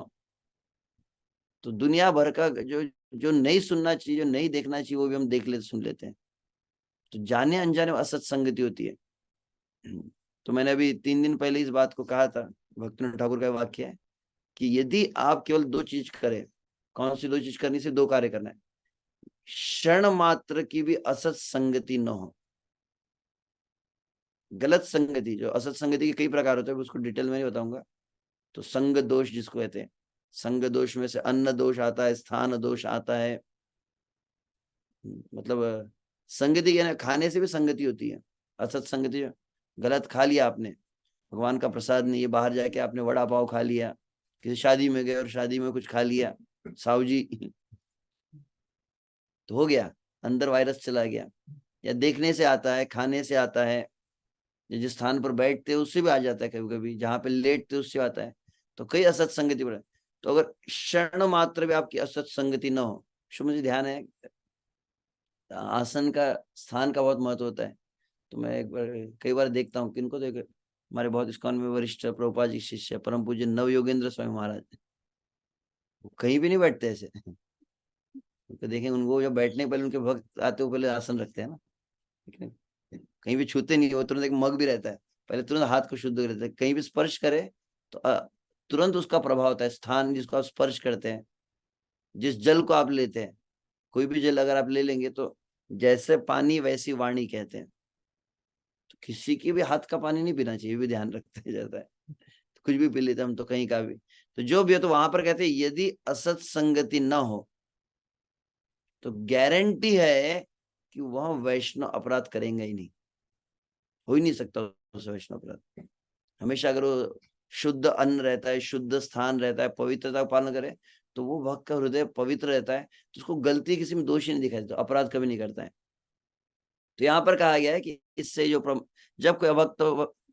S1: तो दुनिया भर का जो जो नहीं सुनना चाहिए, जो नहीं देखना चाहिए, वो भी हम देख लेते सुन लेते हैं, तो जाने अनजाने असत संगति होती है। तो मैंने अभी 3 दिन पहले इस बात को कहा था, भक्तिनाथ ठाकुर का वाक्य है कि यदि आप केवल 2 चीज करें, कौन सी 2 चीज करनी, से 2 कार्य करना है, क्षण मात्र की भी असत संगति न हो, गलत संगति, जो असत संगति के कई प्रकार होते हैं उसको डिटेल में नहीं बताऊंगा, तो संग दोष जिसको कहते हैं, संग दोष में से अन्न दोष आता है, स्थान दोष आता है, मतलब संगति यानी खाने से भी संगति होती है, असत संगति, गलत खा लिया आपने, भगवान का प्रसाद नहीं, ये बाहर जाके आपने वड़ा पाव खा लिया, किसी शादी में गए और शादी में कुछ खा लिया साहू जी, तो हो गया, अंदर वायरस चला गया, या देखने से आता है, खाने से आता है, जिस स्थान पर बैठते उससे भी आ जाता है, कभी कभी जहां पे लेटते उससे आता है, तो कई असत संगति पर, तो अगर क्षण मात्र भी आपकी असत संगति न हो, मुझे ध्यान है आसन का, स्थान का बहुत महत्व होता है, तो मैं एक बार कई बार देखता हूँ किनको, तो हमारे बहुत इस्कॉन में वरिष्ठ प्रभुपाद जी शिष्य परम पूज्य नव योगेंद्र स्वामी महाराज, वो कहीं भी नहीं बैठते ऐसे तो देखें उनको, जब बैठने पहले उनके भक्त आते हो पहले आसन रखते हैं ना, लेकिन कहीं भी छूते नहीं, वो तुरंत एक मग भी रहता है, पहले तुरंत हाथ को शुद्ध रहता है, कहीं भी स्पर्श करे तो तुरंत उसका प्रभाव होता है, स्थान जिसको आप स्पर्श करते हैं, जिस जल को आप लेते हैं, कोई भी जल अगर आप ले लेंगे तो जैसे पानी वैसी वाणी कहते हैं, तो किसी की भी हाथ का पानी नहीं पीना चाहिए, भी ध्यान रखते जाता है, तो कुछ भी पी लेते हम तो कहीं का भी, तो जो भी हो, तो वहां पर कहते हैं यदि असत संगति न हो तो गारंटी है कि वह वैष्णव अपराध करेंगे ही नहीं, हो ही नहीं सकता उसे वैष्णव अपराध। हमेशा अगर वो शुद्ध अन्न रहता है, शुद्ध स्थान रहता है, पवित्रता का पालन करे, तो वो भक्त का हृदय पवित्र रहता है, तो उसको गलती किसी में दोष ही नहीं दिखाई देता, अपराध कभी नहीं करता है। तो यहाँ पर कहा गया है कि इससे जो जब कोई अभक्त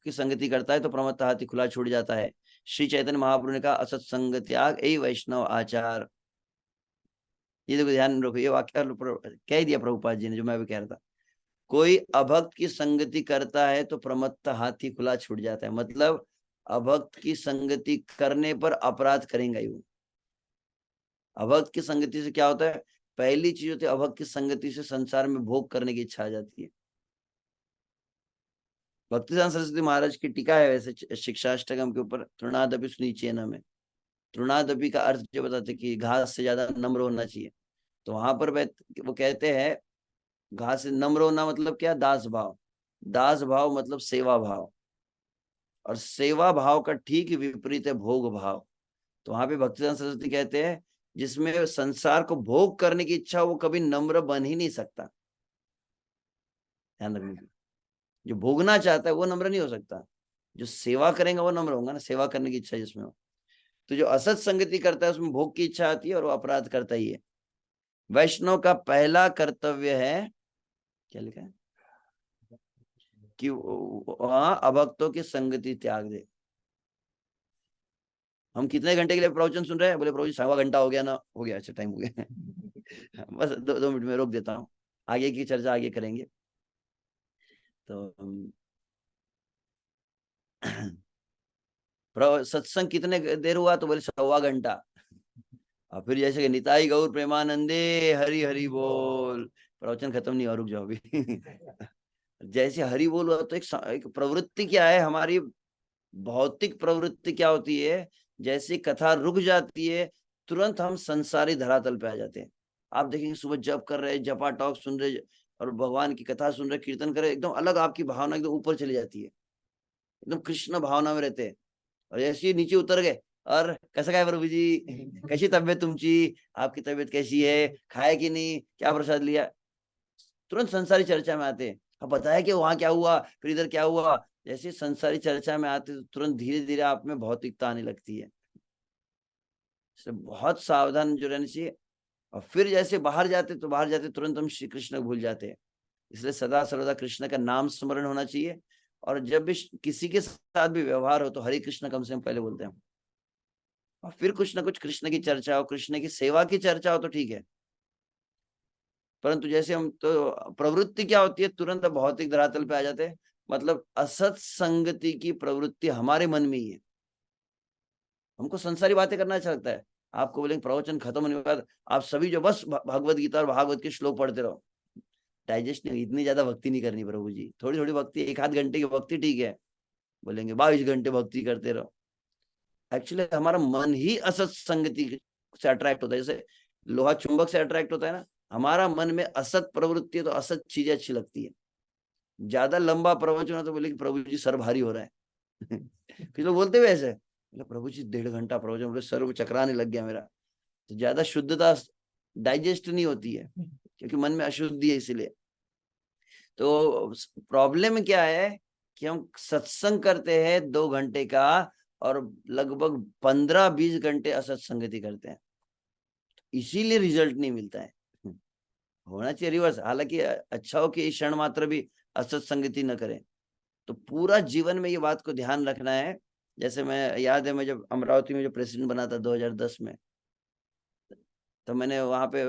S1: की संगति करता है तो प्रमत्त हाथी खुला छूट जाता है। श्री चैतन्य महाप्रभु ने कहा असत संग त्याग यही वैष्णव आचार। ये देखो ध्यान रखो, ये वाक्य कह दिया प्रभुपाद जी ने, जो मैं भी कह रहा था, कोई अभक्त की संगति करता है तो प्रमत्त हाथी खुला छूट जाता है, मतलब अभक्त की संगति करने पर अपराध करेंगे ही वो। अभक्त की संगति से क्या होता है, पहली चीज होती है अभक्त की संगति से संसार में भोग करने की इच्छा आ जाती है। भक्तिसिद्धांत सरस्वती महाराज की टीका है वैसे शिक्षाष्टकम के ऊपर, तृणादपि सुनीचेन में। तृणादपि का अर्थ जो बताते कि घास से ज्यादा नम्र होना चाहिए, तो वहां पर वो कहते हैं घास से नम्र होना मतलब क्या, दास भाव। दास भाव मतलब सेवा भाव, और सेवा भाव का ठीक विपरीत है भोग भाव। तो वहां पे भक्तिसिद्धांत सरस्वती कहते हैं जिसमें संसार को भोग करने की इच्छा, वो कभी नम्र बन ही नहीं सकता। ध्यान रखना, जो भोगना चाहता है वो नम्र नहीं हो सकता, जो सेवा करेंगे वो नम्र होगा ना, सेवा करने की इच्छा जिसमें हो। तो जो असत संगति करता है उसमें भोग की इच्छा आती है और वो अपराध करता ही है। वैष्णव का पहला कर्तव्य है, क्या लिखा है, कि वहां अभक्तों की संगति त्याग दे। हम कितने घंटे के लिए प्रवचन सुन रहे हैं, बोले प्रभु जी 1.25 घंटा हो गया ना, हो गया, अच्छा टाइम हो गया बस 2 मिनट में रोक देता हूँ, आगे की चर्चा आगे करेंगे। तो सत्संग कितने देर हुआ, तो बोले 1.25 घंटा। और फिर जैसे कि निताई गौर प्रेमानंदे हरि हरि बोल, प्रवचन खत्म नहीं हुआ, रुक जाओ अभी जैसे हरि बोल हुआ तो एक प्रवृत्ति क्या है हमारी, भौतिक प्रवृत्ति क्या होती है, जैसे कथा रुक जाती है तुरंत हम संसारी धरातल पे आ जाते हैं। आप देखेंगे सुबह जप कर रहे, जपा टॉक सुन रहे और भगवान की कथा सुन रहे, कीर्तन कर रहे, एकदम अलग आपकी भावना एकदम ऊपर चली जाती है, एकदम कृष्ण भावना में रहते हैं। और जैसे ही नीचे उतर गए, और कैसा है प्रभु जी, कैसी तबीयत तुमची, आपकी तबीयत कैसी है, खाया कि नहीं, क्या प्रसाद लिया, तुरंत संसारी चर्चा में आते हैं। अब बताया कि वहां क्या हुआ, फिर इधर क्या हुआ, जैसे संसारी चर्चा में आते तो तुरंत धीरे धीरे आप में भौतिकता आने लगती है। इसलिए बहुत सावधान जो रहना चाहिए। और फिर जैसे बाहर जाते तो बाहर जाते तुरंत हम श्री कृष्ण भूल जाते हैं। इसलिए सदा सर्वदा कृष्ण का नाम स्मरण होना चाहिए। और जब भी किसी के साथ भी व्यवहार हो तो हरे कृष्ण कम से कम पहले बोलते हैं। और फिर कुछ ना कुछ कृष्ण की चर्चा हो, कृष्ण की सेवा की चर्चा हो तो ठीक है। परंतु जैसे हम तो प्रवृत्ति क्या होती है, तुरंत भौतिक धरातल पे आ जाते हैं। मतलब असत संगति की प्रवृत्ति हमारे मन में ही है। हमको संसारी बातें करना अच्छा लगता है। आपको बोलेंगे प्रवचन खत्म होने के बाद आप सभी जो बस भगवत गीता और भागवत के श्लोक पढ़ते रहो, डाइजेस्ट नहीं, इतनी ज्यादा भक्ति नहीं करनी प्रभु जी, थोड़ी थोड़ी भक्ति, 1 आध घंटे की भक्ति ठीक है। बोलेंगे 22 घंटे भक्ति करते रहो। एक्चुअली हमारा मन ही असत संगति से अट्रैक्ट होता है, जैसे लोहा चुंबक से अट्रैक्ट होता है ना, हमारा मन में असत प्रवृत्ति है तो असत चीजें अच्छी लगती है। ज्यादा लंबा प्रवचन हो तो बोले कि प्रभु जी सर भारी हो रहा है कुछ लोग बोलते हुए ऐसे, प्रभु जी 1.5 घंटा प्रवचन, बोले सर वो चकराने लग गया मेरा। तो ज्यादा शुद्धता डाइजेस्ट नहीं होती है, क्योंकि मन में अशुद्धि है इसीलिए। तो प्रॉब्लम क्या है कि हम सत्संग करते हैं 2 घंटे का और लगभग 15-20 घंटे असत्संगति करते हैं, इसीलिए रिजल्ट नहीं मिलता है। होना चाहिए रिवर्स, हालांकि अच्छा हो कि इस क्षण मात्र भी असत्संगति न करें। तो पूरा जीवन में ये बात को ध्यान रखना है। जैसे मैं याद है, मैं जब अमरावती में जो प्रेसिडेंट बना था 2010 में, तो मैंने वहां पे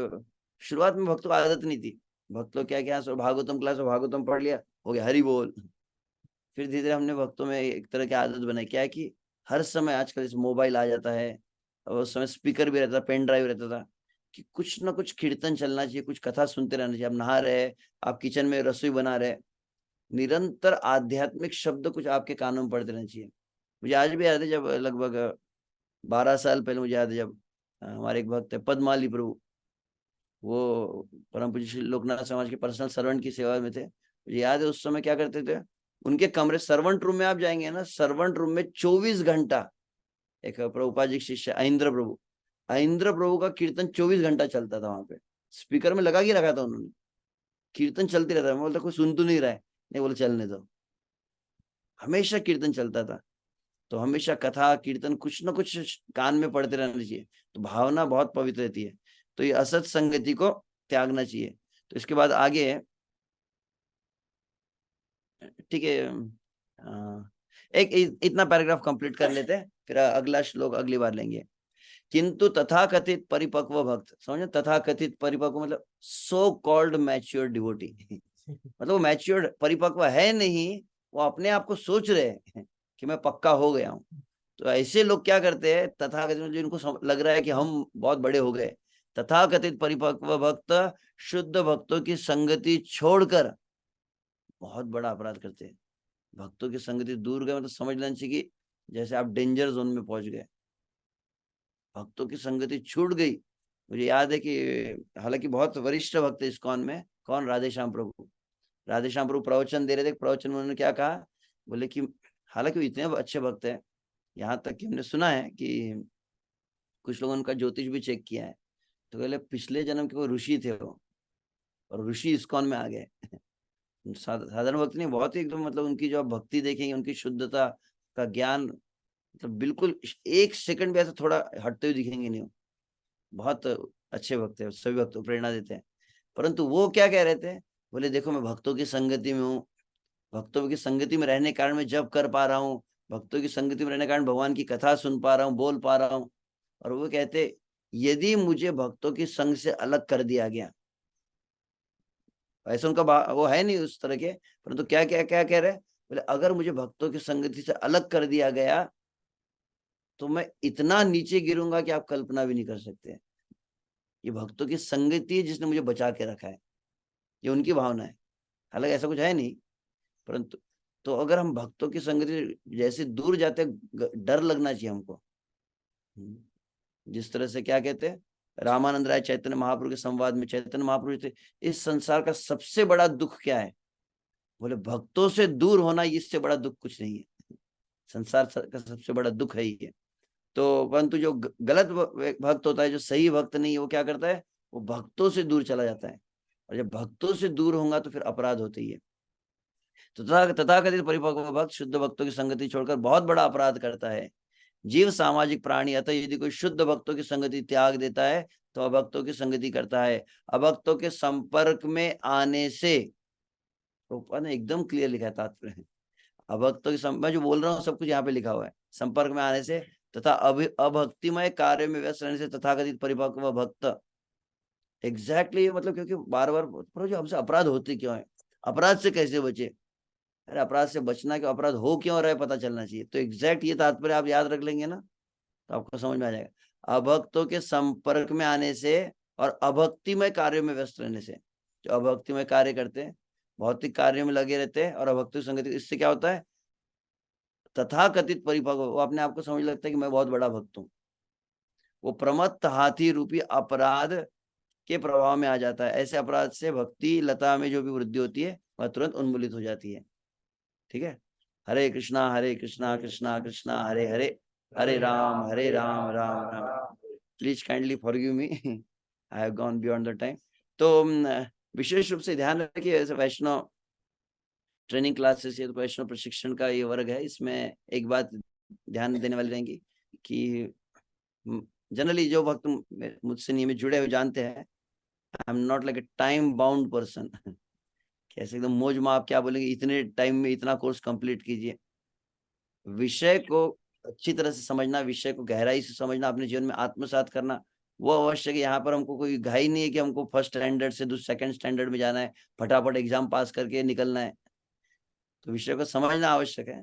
S1: शुरुआत में भक्तों को आदत नहीं थी, भक्त लोग क्या क्या भागवतम क्लास में भागवतम पढ़ लिया, हो गया हरि बोल। फिर धीरे धीरे हमने भक्तों में एक तरह की आदत बनाई, क्या है कि हर समय आजकल इस मोबाइल आ जाता है, और उस समय स्पीकर भी रहता था, पेन ड्राइव रहता था, कि कुछ ना कुछ कीर्तन चलना चाहिए, कुछ कथा सुनते रहना चाहिए। आप नहा रहे, आप किचन में रसोई बना रहे, निरंतर आध्यात्मिक शब्द कुछ आपके कानों में पड़ते रहना चाहिए। मुझे आज भी याद है, जब लगभग 12 साल पहले मुझे याद है, जब हमारे एक भक्त है पद्माली प्रभु, वो परम पूज्य श्री लोकनाथ समाज के पर्सनल सर्वेंट की सेवा में थे। मुझे याद है उस समय क्या करते थे, उनके कमरे सर्वेंट रूम में आप जाएंगे ना, सर्वेंट रूम में 24 घंटा, एक प्रभुपाद जी शिष्य ऐन्द्र प्रभु, ऐन्द्र प्रभु का कीर्तन 24 घंटा चलता था वहां पे, स्पीकर में लगा के रखा था उन्होंने, कीर्तन चलती रहता है। मैं बोलता कोई सुन तो नहीं रहा है, नहीं बोले चलने दो, हमेशा कीर्तन चलता था। तो हमेशा कथा कीर्तन कुछ ना कुछ कान में पड़ते रहना चाहिए, तो भावना बहुत पवित्र रहती है। तो ये असत संगति को त्यागना चाहिए। तो इसके बाद आगे, ठीक है, एक इतना पैराग्राफ कंप्लीट कर लेते हैं, फिर अगला श्लोक अगली बार लेंगे। किंतु तथाकथित परिपक्व भक्त, समझे, तथाकथित परिपक्व मतलब सो कॉल्ड मैच्योर डिवोटी मतलब वो मैच्योर्ड परिपक्व है नहीं, वो अपने आप को सोच रहे हैं कि मैं पक्का हो गया हूँ। तो ऐसे लोग क्या करते हैं, तथाकथित जिनको लग रहा है कि हम बहुत बड़े हो गए, तथाकथित परिपक्व भक्त शुद्ध भक्तों की संगति छोड़कर बहुत बड़ा अपराध करते हैं। भक्तों की संगति दूर गए मतलब समझ लेना चाहिए कि जैसे आप डेंजर जोन में पहुंच गए, भक्तों की संगति छूट गई। मुझे याद है कि हालांकि बहुत वरिष्ठ भक्त है इस्कॉन में, कौन, राधे श्याम प्रभु। राधे श्याम प्रभु प्रवचन दे रहे थे, प्रवचन में उन्होंने क्या कहा, बोले कि हालांकि वो इतने अच्छे भक्त हैं, यहाँ तक कि हमने सुना है कि कुछ लोगों ने उनका ज्योतिष भी चेक किया है, तो बोले पिछले जन्म के वो ऋषि थे वो, और ऋषि इस्कॉन में आ गए। साधारण भक्त नहीं, बहुत ही एकदम मतलब उनकी जो आप भक्ति देखेंगे, उनकी शुद्धता का ज्ञान, मतलब बिल्कुल एक सेकंड भी ऐसा थोड़ा हटते हुए दिखेंगे नहीं। बहुत अच्छे भक्त है, सभी भक्तों को प्रेरणा देते हैं। परंतु वो क्या कह रहे थे, बोले देखो मैं भक्तों की संगति में हूँ, भक्तों की संगति में रहने के कारण मैं जप कर पा रहा हूँ, भक्तों की संगति में रहने के कारण भगवान की कथा सुन पा रहा हूँ, बोल पा रहा हूँ। और वो कहते यदि मुझे भक्तों की संग से अलग कर दिया गया, ऐसा उनका वो है नहीं उस तरह के, परंतु क्या क्या क्या कह रहे, बोले अगर मुझे भक्तों की संगति से अलग कर दिया गया तो मैं इतना नीचे गिरूंगा कि आप कल्पना भी नहीं कर सकते। ये भक्तों की संगति है जिसने मुझे बचा के रखा है, ये उनकी भावना है, हालांकि ऐसा कुछ है नहीं। परंतु तो अगर हम भक्तों की संगति जैसे दूर जाते, डर लगना चाहिए हमको। जिस तरह से क्या कहते हैं, रामानंद राय चैतन्य महाप्रभु के संवाद में चैतन्य महाप्रभु थे, इस संसार का सबसे बड़ा दुख क्या है, बोले भक्तों से दूर होना, इससे बड़ा दुख कुछ नहीं है। संसार का सबसे बड़ा दुख है ये। तो परंतु जो गलत भक्त होता है, जो सही भक्त नहीं है, वो क्या करता है, वो भक्तों से दूर चला जाता है, और जब भक्तों से दूर होगा तो फिर अपराध होते ही है। तो तथाकथित परिपक्व भक्त शुद्ध भक्तों की संगति छोड़कर बहुत बड़ा अपराध करता है। जीव सामाजिक प्राणी, अतः यदि कोई शुद्ध भक्तों की संगति त्याग देता है तो अभक्तों की संगति करता है। अभक्तों के संपर्क में आने से, तो एकदम क्लियर लिखा है तात्पर्य, अभक्तों की मैं जो बोल रहा हूँ सब कुछ यहाँ पे लिखा हुआ है, संपर्क में आने से तथा अभक्तिमय कार्य में व्यस्त रहने से तथाकथित परिपक्व भक्त। एग्जैक्टली मतलब क्योंकि बार बार जो हमसे अपराध होते क्यों है, अपराध से कैसे बचे, अरे अपराध से बचना क्यों, अपराध हो क्यों रहा है पता चलना चाहिए। तो एग्जैक्ट ये तात्पर्य आप याद रख लेंगे ना तो आपको समझ में आ जाएगा। अभक्तों के संपर्क में आने से और अभक्तिमय कार्यों में व्यस्त रहने से, जो अभक्तिमय कार्य करते हैं, भौतिक कार्यों में लगे रहते हैं और अभक्ति संगति, इससे क्या होता है, तथाकथित परिपक्व, वो अपने आप को समझ लगता है कि मैं बहुत बड़ा भक्त हूँ, वो प्रमत्त हाथी रूपी अपराध के प्रभाव में आ जाता है। ऐसे अपराध से भक्ति लता में जो भी वृद्धि होती है वह तुरंत उन्मूलित हो जाती है। ठीक है, Hare Krishna Krishna Krishna Hare Hare, Hare Ram Ram Ram. Please kindly forgive me, I have gone beyond the time. तो विशेष रूप से ध्यान रखिए, ऐसे वैष्णव ट्रेनिंग क्लासेस, ये तो वैष्णव प्रशिक्षण का ये वर्ग है, इसमें एक बात ध्यान देने वाली रहेंगी कि जनरली जो वक्त मुझसे नियमित जुड़े हुए जानते हैं, I am not like a time bound person. कैसे एकदम मौज में आप क्या बोलेंगे, इतने टाइम में इतना कोर्स कंप्लीट कीजिए। विषय को अच्छी तरह से समझना, विषय को गहराई से समझना, अपने जीवन में आत्मसात करना, वो आवश्यक है। यहाँ पर हमको कोई घाई नहीं है कि हमको फर्स्ट स्टैंडर्ड से सेकंड स्टैंडर्ड में जाना है, फटाफट एग्जाम पास करके निकलना है। तो विषय को समझना आवश्यक है।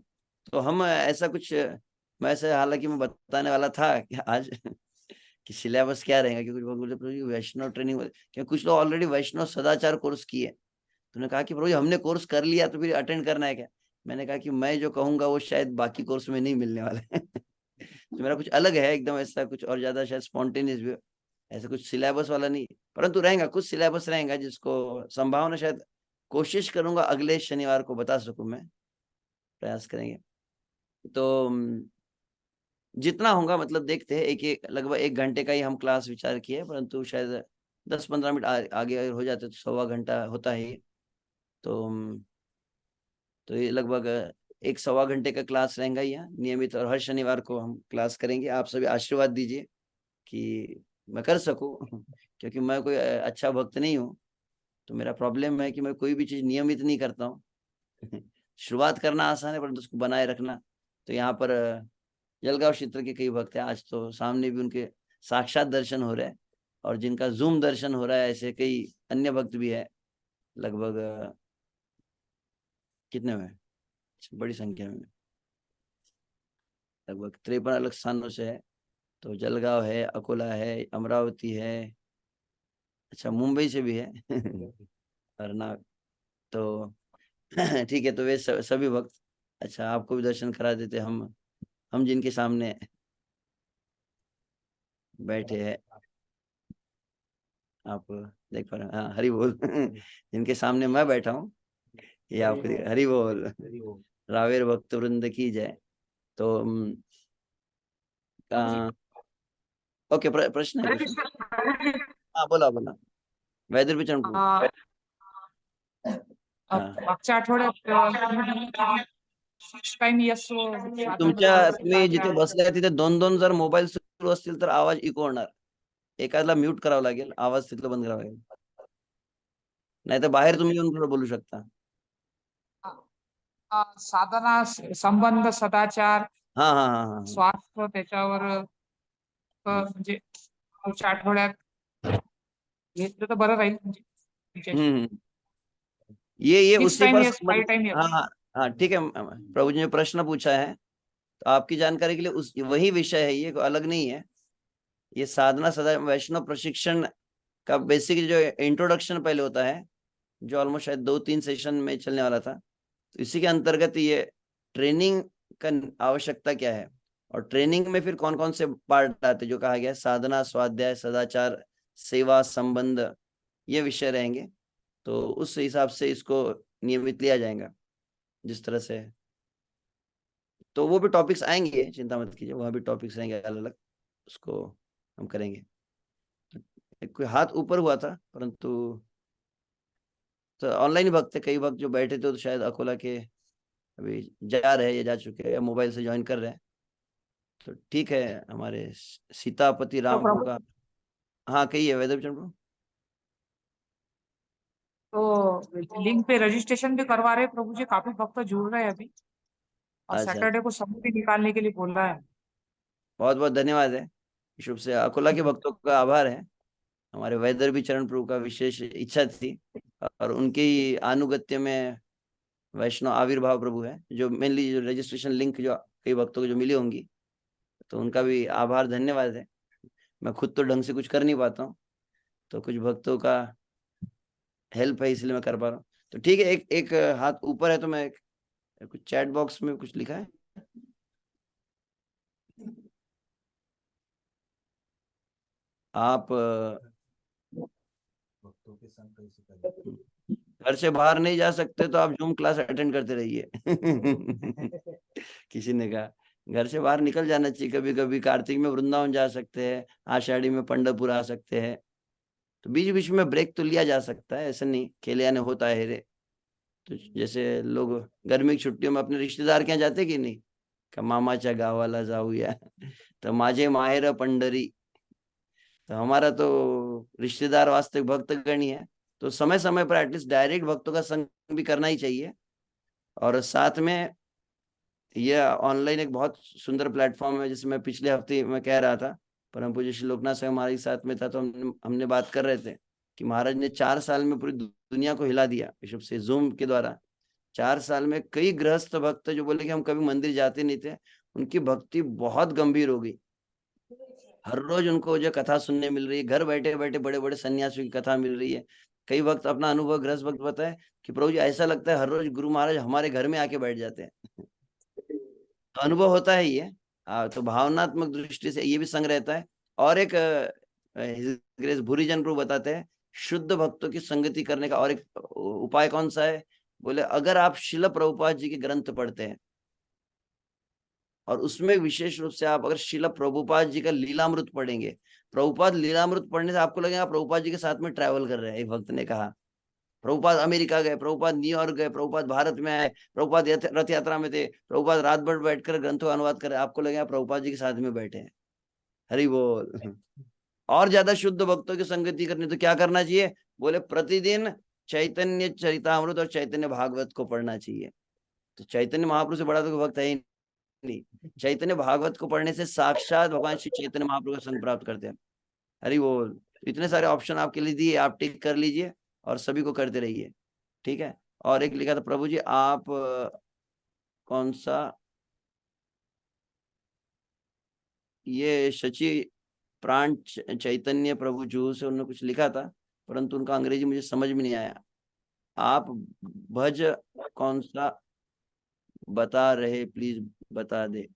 S1: तो हम ऐसा कुछ, मैं ऐसे हालांकि मैं बताने वाला था कि आज कि सिलेबस क्या रहेगा, क्योंकि बोले वैष्णव ट्रेनिंग, क्योंकि कुछ लोग ऑलरेडी वैष्णव सदाचार कोर्स किए। तुमने कहा कि प्रभु हमने कोर्स कर लिया तो फिर अटेंड करना है क्या, मैंने कहा कि मैं जो कहूंगा वो शायद बाकी कोर्स में नहीं मिलने वाला है। तो मेरा कुछ अलग है एकदम, ऐसा कुछ और ज्यादा शायद स्पॉन्टेनियस भी, ऐसा कुछ सिलेबस वाला नहीं, परंतु रहेगा कुछ सिलेबस रहेगा जिसको संभावना शायद कोशिश करूंगा अगले शनिवार को बता सकूं, मैं प्रयास करेंगे। तो जितना होगा मतलब देखते हैं, एक लगभग 1 घंटे का ही हम क्लास विचार किए, परंतु शायद 10-15 मिनट आगे हो जाते तो सवा घंटा होता है। तो ये लगभग 1-1.25 घंटे का क्लास रहेगा यहाँ नियमित, और हर शनिवार को हम क्लास करेंगे। आप सभी आशीर्वाद दीजिए कि मैं कर सकूं, क्योंकि मैं कोई अच्छा भक्त नहीं हूँ। तो मेरा प्रॉब्लम है कि मैं कोई भी चीज नियमित नहीं करता हूँ। शुरुआत करना आसान है परंतु उसको बनाए रखना। तो यहाँ पर जलगांव क्षेत्र के कई भक्त हैं, आज तो सामने भी उनके साक्षात दर्शन हो रहे हैं, और जिनका जूम दर्शन हो रहा है, ऐसे कई अन्य भक्त भी है। लगभग कितने में? अच्छा, बड़ी संख्या में, लगभग 53 अलग स्थानों से है। तो जलगांव है, अकोला है, अमरावती है, अच्छा मुंबई से भी है अर्नाक। तो ठीक है, तो वे सभी भक्त, अच्छा आपको भी दर्शन करा देते हम जिनके सामने बैठे हैं, आप देख पा रहे हैं, हाँ हरि बोल जिनके सामने मैं बैठा हूँ, ये आपको हरि बोल। रावेर भक्त वृंद की जय। तो ओके, प्रश्न है कुछ? हाँ बोला बोला, वैदर विचरण प्रभु।
S2: अ,
S1: हाँ,
S2: मागच्या आठवड्यात फर्स्ट टाइम यस
S1: तुम्ही जिथे बसलाय तिथे दोन दोन जर मोबाईल सुरू असतील तर आवाज इको होणार. एखाद्याला म्यूट करावं लागेल, आवाज तिथलं बंद करावा लागेल, नाही तर बाहेर तुम्ही येऊन थोडं बोलू शकता.
S2: साधना, संबंध, सदाचार,
S1: हा हा हा हा हा.
S2: स्वार्थ त्याच्यावर म्हणजे पुढच्या आठवड्यात घेतलं तर बरं राहील म्हणजे तुमच्याशी.
S1: हम्म, ये
S2: फिक्स
S1: उसी
S2: टाइम
S1: पर
S2: यस, फाइव
S1: संबंध,
S2: टाइम
S1: हाँ
S2: यस.
S1: हाँ हाँ ठीक है। प्रभु जी ने प्रश्न पूछा है, तो आपकी जानकारी के लिए उस वही विषय है, ये कोई अलग नहीं है। ये साधना सदा वैष्णव प्रशिक्षण का बेसिक जो इंट्रोडक्शन पहले होता है, जो ऑलमोस्ट शायद 2-3 सेशन में चलने वाला था, तो इसी के अंतर्गत ये ट्रेनिंग का आवश्यकता क्या है, और ट्रेनिंग में फिर कौन कौन से पार्ट आते, जो कहा गया साधना, स्वाध्याय, सदाचार, सेवा, संबंध, ये विषय रहेंगे। तो उस हिसाब से इसको नियमित लिया जाएगा जिस तरह से है। तो वो भी टॉपिक्स आएंगे, चिंता मत कीजिए, वहाँ भी टॉपिक्स रहेंगे अलग अलग, उसको हम करेंगे। कोई हाथ ऊपर हुआ था, परंतु तो ऑनलाइन ही भक्त थे, कई भक्त जो बैठे थे तो शायद अकोला के अभी जा रहे हैं या जा चुके हैं या मोबाइल से ज्वाइन कर रहे हैं। तो ठीक है, हमारे सीतापति
S2: तो
S1: रामपुर
S2: प्रभु,
S1: का, हाँ कही है वेदर प्रभु।
S2: तो लिंक पे रजिस्ट्रेशन भी करवा रहे हैं प्रभु जी, काफी भक्त जुड़ रहे हैं अभी, और
S1: अच्छा,
S2: सैटरडे को समय भी निकालने के लिए बोल रहा है.
S1: बहुत बहुत धन्यवाद है, शुभ से अकोला के भक्तों का आभार है। हमारे वैदर भी चरण प्रभु का विशेष इच्छा थी, और उनकी अनुगत्य में वैष्णव आविर्भाव प्रभु है, जो मेनली जो रजिस्ट्रेशन लिंक जो कई भक्तों को जो मिली होंगी, तो उनका भी आभार धन्यवाद है। मैं खुद तो ढंग से कुछ कर नहीं पाता हूँ, तो कुछ भक्तों का हेल्प है, इसलिए मैं कर पा रहा हूँ। तो ठीक है, एक एक हाथ ऊपर है, तो मैं कुछ चैट बॉक्स में कुछ लिखा है, आप घर से बाहर नहीं जा सकते तो आप जूम क्लास अटेंड करते रहिए किसी ने कहा घर से बाहर निकल जाना चाहिए, कभी कभी कार्तिक में वृंदावन जा सकते हैं, आषाढ़ी में पंढरपुर आ सकते हैं, तो बीच बीच में ब्रेक तो लिया जा सकता है, ऐसा नहीं खेले आने होता है हेरे। तो जैसे लोग गर्मी की छुट्टियों में अपने रिश्तेदार के यहाँ जाते कि नहीं, का मामाच्या गावाला जाऊया तो माझे माहेर पंढरी, तो हमारा तो रिश्तेदार वास्तविक भक्तगण ही है। तो समय समय पर एटलीस्ट डायरेक्ट भक्तों का संग भी करना ही चाहिए। और साथ में यह ऑनलाइन एक बहुत सुंदर प्लेटफॉर्म है, जिसमें पिछले हफ्ते मैं कह रहा था, परम पूज्य श्री लोकनाथ साहब हमारे साथ में था, तो हमने बात कर रहे थे कि महाराज ने 4 साल में पूरी दुनिया को हिला दिया विश्व से, जूम के द्वारा। 4 साल में कई गृहस्थ भक्त जो बोले कि हम कभी मंदिर जाते नहीं थे, उनकी भक्ति बहुत गंभीर हो गई। हर रोज उनको जो कथा सुनने मिल रही है, घर बैठे बैठे बड़े बड़े सन्यासियों की कथा मिल रही है। कई वक्त अपना अनुभव गृहस्थ भक्त बताए कि प्रभु जी ऐसा लगता है हर रोज गुरु महाराज हमारे घर में आके बैठ जाते हैं तो अनुभव होता है ये। तो भावनात्मक दृष्टि से ये भी संग रहता है। और एक ग्रेस भूरीजन प्रभु बताते हैं, शुद्ध भक्तों की संगति करने का और एक उपाय कौन सा है, बोले अगर आप शिल प्रभुपाद जी के ग्रंथ पढ़ते हैं, और उसमें विशेष रूप से आप अगर शिला प्रभुपाद जी का लीलामृत पढ़ेंगे, प्रभुपाद लीलामृत पढ़ने से आपको लगेगा प्रभुपाद जी के साथ में ट्रैवल कर रहे हैं। एक भक्त ने कहा प्रभुपाद अमेरिका गए, प्रभुपाद न्यूयॉर्क गए, प्रभुपाद भारत में आए, प्रभुपाद रथ यात्रा में थे, प्रभुपाद रात भर बैठकर ग्रंथों का अनुवाद कर रहे, आपको लगेगा प्रभुपाद जी के साथ में बैठे हैं। हरि बोल। और ज्यादा शुद्ध भक्तों की संगति करनी तो क्या करना चाहिए, बोले प्रतिदिन चैतन्य चरितामृत और चैतन्य भागवत को पढ़ना चाहिए। तो चैतन्य महाप्रभु से बड़ा तो भक्त है ही नहीं। चैतन्य भागवत को पढ़ने से साक्षात भगवान श्री चैतन्य महाप्रभु का संग प्राप्त करते हैं। हरि बोल। इतने सारे ऑप्शन आपके लिए दिए, आप टिक कर लीजिए और सभी को करते रहिए, ठीक है। और एक लिखा था प्रभु जी आप कौन सा, ये शचि प्राण चैतन्य प्रभु जूहू से उन्होंने कुछ लिखा था, परंतु उनका अंग्रेजी मुझे समझ में नहीं आया। आप भज कौन सा बता रहे, प्लीज बता दे।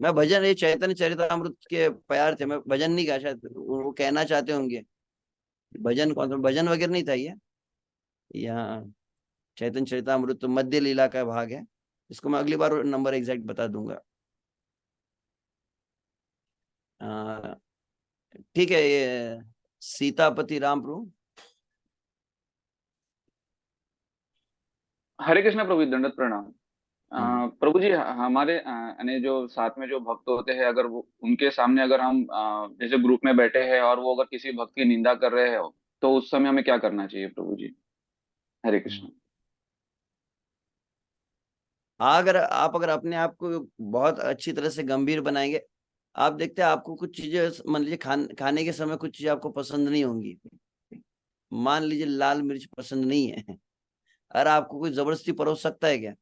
S1: मैं भजन, ये चैतन्य चरितामृत के प्यार थे, मैं भजन नहीं गा, शायद वो कहना चाहते होंगे। भजन कौन सा, भजन वगैरह नहीं था ये। यहाँ चैतन्य चरितामृत तो मध्य लीला का भाग है, इसको मैं अगली बार नंबर एग्जैक्ट बता दूंगा। ठीक है, ये सीतापति राम प्रभु।
S3: हरे कृष्णा प्रभु जी, दंडवत प्रणाम। प्रभु जी, हमारे यानी जो साथ में जो भक्त होते हैं, अगर वो उनके सामने अगर हम जैसे ग्रुप में बैठे हैं और वो अगर किसी भक्त की निंदा कर रहे हो, तो उस समय हमें क्या करना चाहिए प्रभु जी? हरे कृष्ण।
S1: अगर अपने आप को बहुत अच्छी तरह से गंभीर बनाएंगे, आप देखते हैं आपको कुछ चीजें, मान लीजिए खाने के समय कुछ चीजें आपको पसंद नहीं होंगी। मान लीजिए लाल मिर्च पसंद नहीं है, और आपको कोई जबरदस्ती परोस सकता है क्या?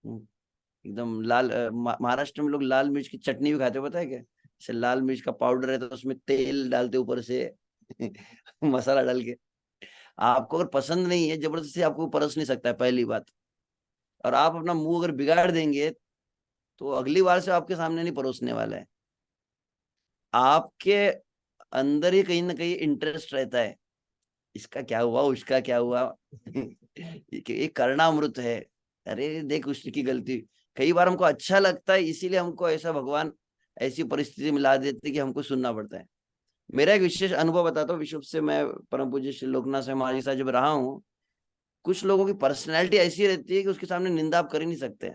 S1: एकदम लाल महाराष्ट्र में लोग लाल मिर्च की चटनी भी खाते हो, पता है क्या? जैसे लाल मिर्च का पाउडर है तो उसमें तेल डालते ऊपर से मसाला डाल के। आपको अगर पसंद नहीं है, जबरदस्ती आपको परोस नहीं सकता है, पहली बात। और आप अपना मुंह अगर बिगाड़ देंगे तो अगली बार से आपके सामने नहीं परोसने वाला है। आपके अंदर ही कहीं ना कहीं इंटरेस्ट रहता है, इसका क्या हुआ, उसका क्या हुआ। ये करणामृत है, अरे देख उसकी गलती। कई बार हमको अच्छा लगता है, इसीलिए हमको ऐसा भगवान ऐसी परिस्थिति में ला देते कि हमको सुनना पड़ता है। मेरा एक विशेष अनुभव बताता हूँ विश्व से। मैं परम पूज्य श्री लोकनाथ से हमारे साथ जब रहा हूँ, कुछ लोगों की पर्सनैलिटी ऐसी रहती है कि उसके सामने निंदा आप कर ही नहीं सकते।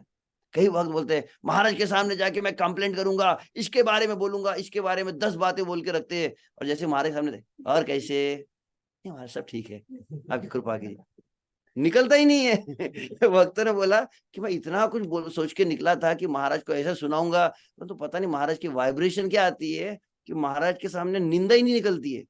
S1: कई वक्त बोलते हैं महाराज के सामने जाके मैं कंप्लेंट करूंगा, इसके बारे में बोलूंगा, इसके बारे में 10 बातें बोल के रखते हैं। और जैसे महाराज के सामने थे, और कैसे, नहीं महाराज सब ठीक है, आपकी कृपा की, निकलता ही नहीं है। भक्तों ने बोला कि मैं इतना कुछ सोच के निकला था कि महाराज को ऐसा सुनाऊंगा, तो पता नहीं महाराज की वाइब्रेशन क्या आती है कि महाराज के सामने निंदा ही नहीं निकलती है।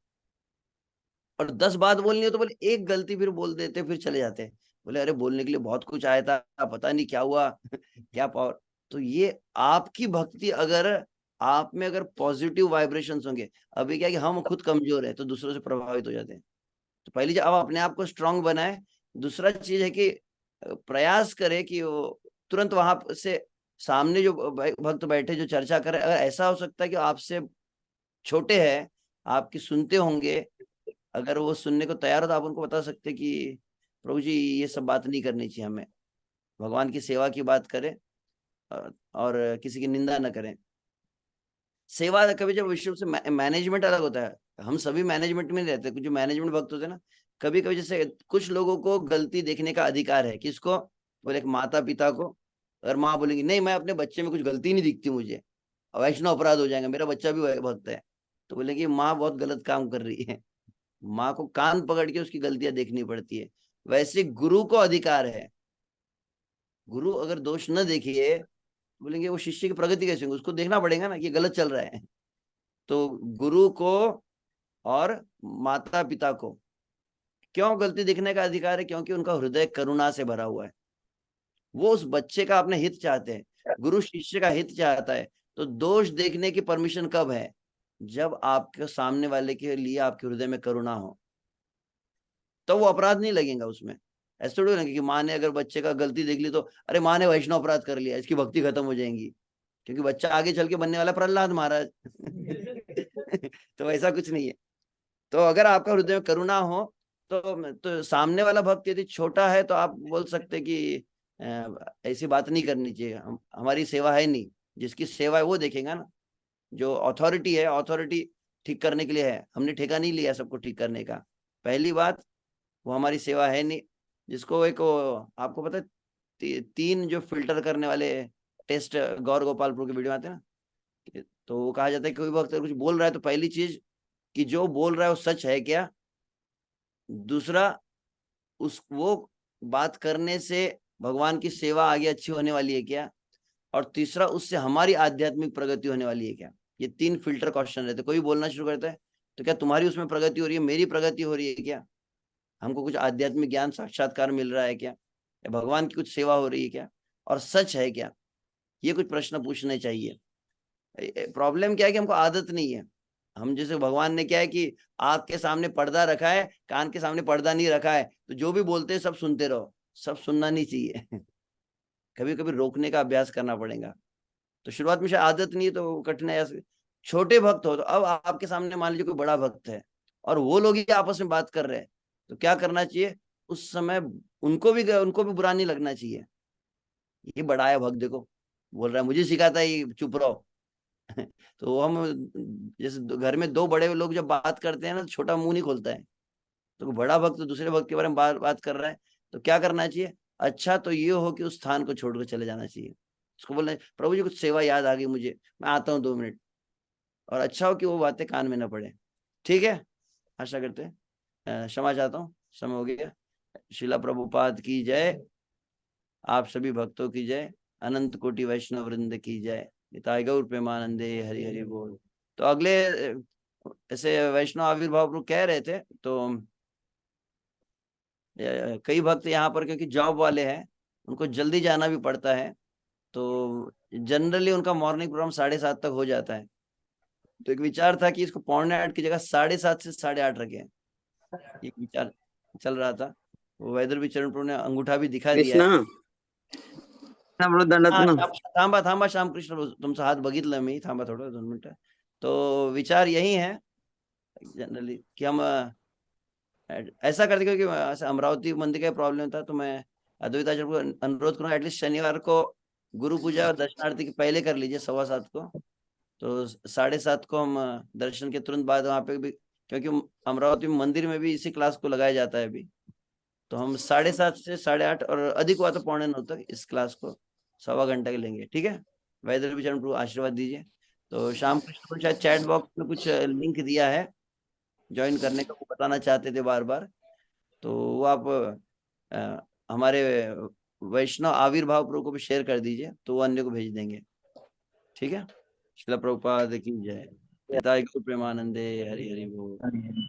S1: और 10 बात बोलनी हो तो बोले एक गलती फिर बोल देते, फिर चले जाते। बोले अरे बोलने के लिए बहुत कुछ आया था, पता नहीं क्या हुआ। क्या पावर। तो ये आपकी भक्ति, अगर आप में अगर पॉजिटिव वाइब्रेशंस होंगे, अभी क्या है कि हम खुद कमजोर है तो दूसरों से प्रभावित हो जाते हैं। तो पहली चीज, आप अपने आप को स्ट्रांग बनाए। दूसरा चीज है कि प्रयास करें कि वो तुरंत वहां से सामने जो भक्त बैठे जो चर्चा करे, अगर ऐसा हो सकता है कि आपसे छोटे हैं, आपकी सुनते होंगे, अगर वो सुनने को तैयार हो तो आप उनको बता सकते कि प्रभु जी ये सब बात नहीं करनी चाहिए, हमें भगवान की सेवा की बात करें और किसी की निंदा न करें। सेवा कभी जब विश्व से मैनेजमेंट अलग होता है, हम सभी मैनेजमेंट में नहीं रहते। कुछ जो मैनेजमेंट भक्त होते हैं ना, कभी कभी जैसे कुछ लोगों को गलती देखने का अधिकार है। किसको? बोले माता पिता को। अगर माँ बोलेंगी नहीं मैं अपने बच्चे में कुछ गलती नहीं दिखती मुझे, वैष्णव अपराध हो जाएगा, मेरा बच्चा भी भक्त है, तो बोलेंगे माँ बहुत गलत काम कर रही है। माँ को कान पकड़ के उसकी गलतियां देखनी पड़ती है। वैसे गुरु को अधिकार है, गुरु अगर दोष न देखिए, बोलेंगे वो शिष्य की प्रगति कैसे होगी, उसको देखना पड़ेगा ना कि गलत चल रहा है। तो गुरु को और माता पिता को क्यों गलती दिखने का अधिकार है? क्योंकि उनका हृदय करुणा से भरा हुआ है। वो उस बच्चे का अपने हित चाहते हैं, गुरु शिष्य का हित चाहता है। तो दोष देखने की परमिशन कब है? जब आपके सामने वाले के लिए आपके हृदय में करुणा हो, तो वो अपराध नहीं लगेगा उसमें। ऐसा थोड़ी ना कि माँ ने अगर बच्चे का गलती देख ली तो अरे माँ ने वैष्णव अपराध कर लिया, इसकी भक्ति खत्म हो जाएगी, क्योंकि बच्चा आगे चल के बनने वाला प्रहलाद महाराज। तो ऐसा कुछ नहीं है। तो अगर आपका हृदय में करुणा हो तो सामने वाला भक्त यदि छोटा है तो आप बोल सकते कि ऐसी बात नहीं करनी चाहिए, हमारी सेवा है नहीं। जिसकी सेवा है वो देखेगा ना। जो अथॉरिटी है, अथॉरिटी ठीक करने के लिए है, हमने ठेका नहीं लिया सबको ठीक करने का। पहली बात, वो हमारी सेवा है नहीं। जिसको एक आपको पता है 3 जो फिल्टर करने वाले टेस्ट गौर गोपाल प्रभु के वीडियो आते हैं ना, तो वो कहा जाता है कि कोई वक्त कुछ बोल रहा है तो पहली चीज कि जो बोल रहा है वो सच है क्या, दूसरा उस वो बात करने से भगवान की सेवा आगे अच्छी होने वाली है क्या, और तीसरा उससे हमारी आध्यात्मिक प्रगति होने वाली है क्या। ये 3 फिल्टर क्वेश्चन रहते। कोई बोलना शुरू करता है तो क्या तुम्हारी उसमें प्रगति हो रही है, मेरी प्रगति हो रही है क्या? हमको कुछ आध्यात्मिक ज्ञान साक्षात्कार मिल रहा है क्या, या भगवान की कुछ सेवा हो रही है क्या, और सच है क्या, ये कुछ प्रश्न पूछने चाहिए। प्रॉब्लम क्या है कि हमको आदत नहीं है। हम जैसे भगवान ने क्या है कि आँख के सामने पर्दा रखा है, कान के सामने पर्दा नहीं रखा है, तो जो भी बोलते हैं सब सुनते रहो। सब सुनना नहीं चाहिए। कभी कभी रोकने का अभ्यास करना पड़ेगा। तो शुरुआत में शायद आदत नहीं है तो कठिनाई। छोटे भक्त हो तो अब आपके सामने मान लीजिए कोई बड़ा भक्त है और वो लोग ही आपस में बात कर रहे हैं, तो क्या करना चाहिए उस समय? उनको भी बुरा नहीं लगना चाहिए। ये बड़ा है भक्त, देखो बोल रहा है, मुझे सिखाता है, ये चुप रहो। तो हम जैसे घर में दो बड़े लोग जब बात करते हैं ना, तो छोटा मुंह नहीं खोलता है। तो बड़ा भक्त तो दूसरे भक्त के बारे में बात कर रहा है, तो क्या करना चाहिए? अच्छा तो ये हो कि उस स्थान को छोड़कर चले जाना चाहिए। उसको बोलना है, प्रभु जी कुछ सेवा याद आ गई मुझे, मैं आता हूँ 2 मिनट। और अच्छा हो कि वो बातें कान में न पड़े। ठीक है, आशा करते हैं। क्षमा चाहता हूँ, समय हो गया। शिला प्रभुपाद की जय, आप सभी भक्तों की जय, अनंत कोटि वैष्णव वृंद की जय, निताय गौर प्रेमानंदे, हरि हरि बोल। तो अगले ऐसे वैष्णव आविर्भाव प्रभु कह रहे थे, तो कई भक्त यहाँ पर क्योंकि जॉब वाले हैं, उनको जल्दी जाना भी पड़ता है, तो जनरली उनका मॉर्निंग प्रोग्राम 7:30 तक हो जाता है। तो एक विचार था कि इसको 7:45 की जगह 7:30 से 8:30 रखें। एक विचार चल रहा था, वो वैदर भी चरण प्रभु ने अंगूठा भी दिखा दिया
S4: कृष्णा
S1: है।
S4: दंडात ना
S1: थांबा थांबा श्यामकृष्ण भाऊ, तुमचा हात बघितलं मी, थांबा थोडं 2 मिनिटं। तो विचार यही है जनरली कि हम ऐसा करते, क्योंकि ऐसा अमरावती मंदिर का प्रॉब्लम था, तो मैं अद्वैताचार्य को अनुरोध करूंगा एटलीस्ट शनिवार को गुरु पूजा और दर्शनार्थी के पहले कर लीजिए 7:15 को। तो 7:30 को हम दर्शन के तुरंत बाद वहां पे भी, क्योंकि अमरावती मंदिर में भी इसी क्लास को लगाया जाता है अभी, तो हम 7:30 से 8:30 और अधिक हुआ तो 8:45 तक इस क्लास को 1.25 घंटे के लेंगे। ठीक है, वैदर भी चरण प्रभु आशीर्वाद दीजिए। तो शाम कृष्ण को शायद चैट बॉक्स में कुछ लिंक दिया है ज्वाइन करने का, वो बताना चाहते थे बार बार। तो वो आप हमारे वैष्णव आविर्भाव प्रभु को भी शेयर कर दीजिए, तो वो अन्य को भेज देंगे। ठीक है, शिला प्रभुपाद की जय, निताय गौर प्रेमानंदे, हरि हरि बोल।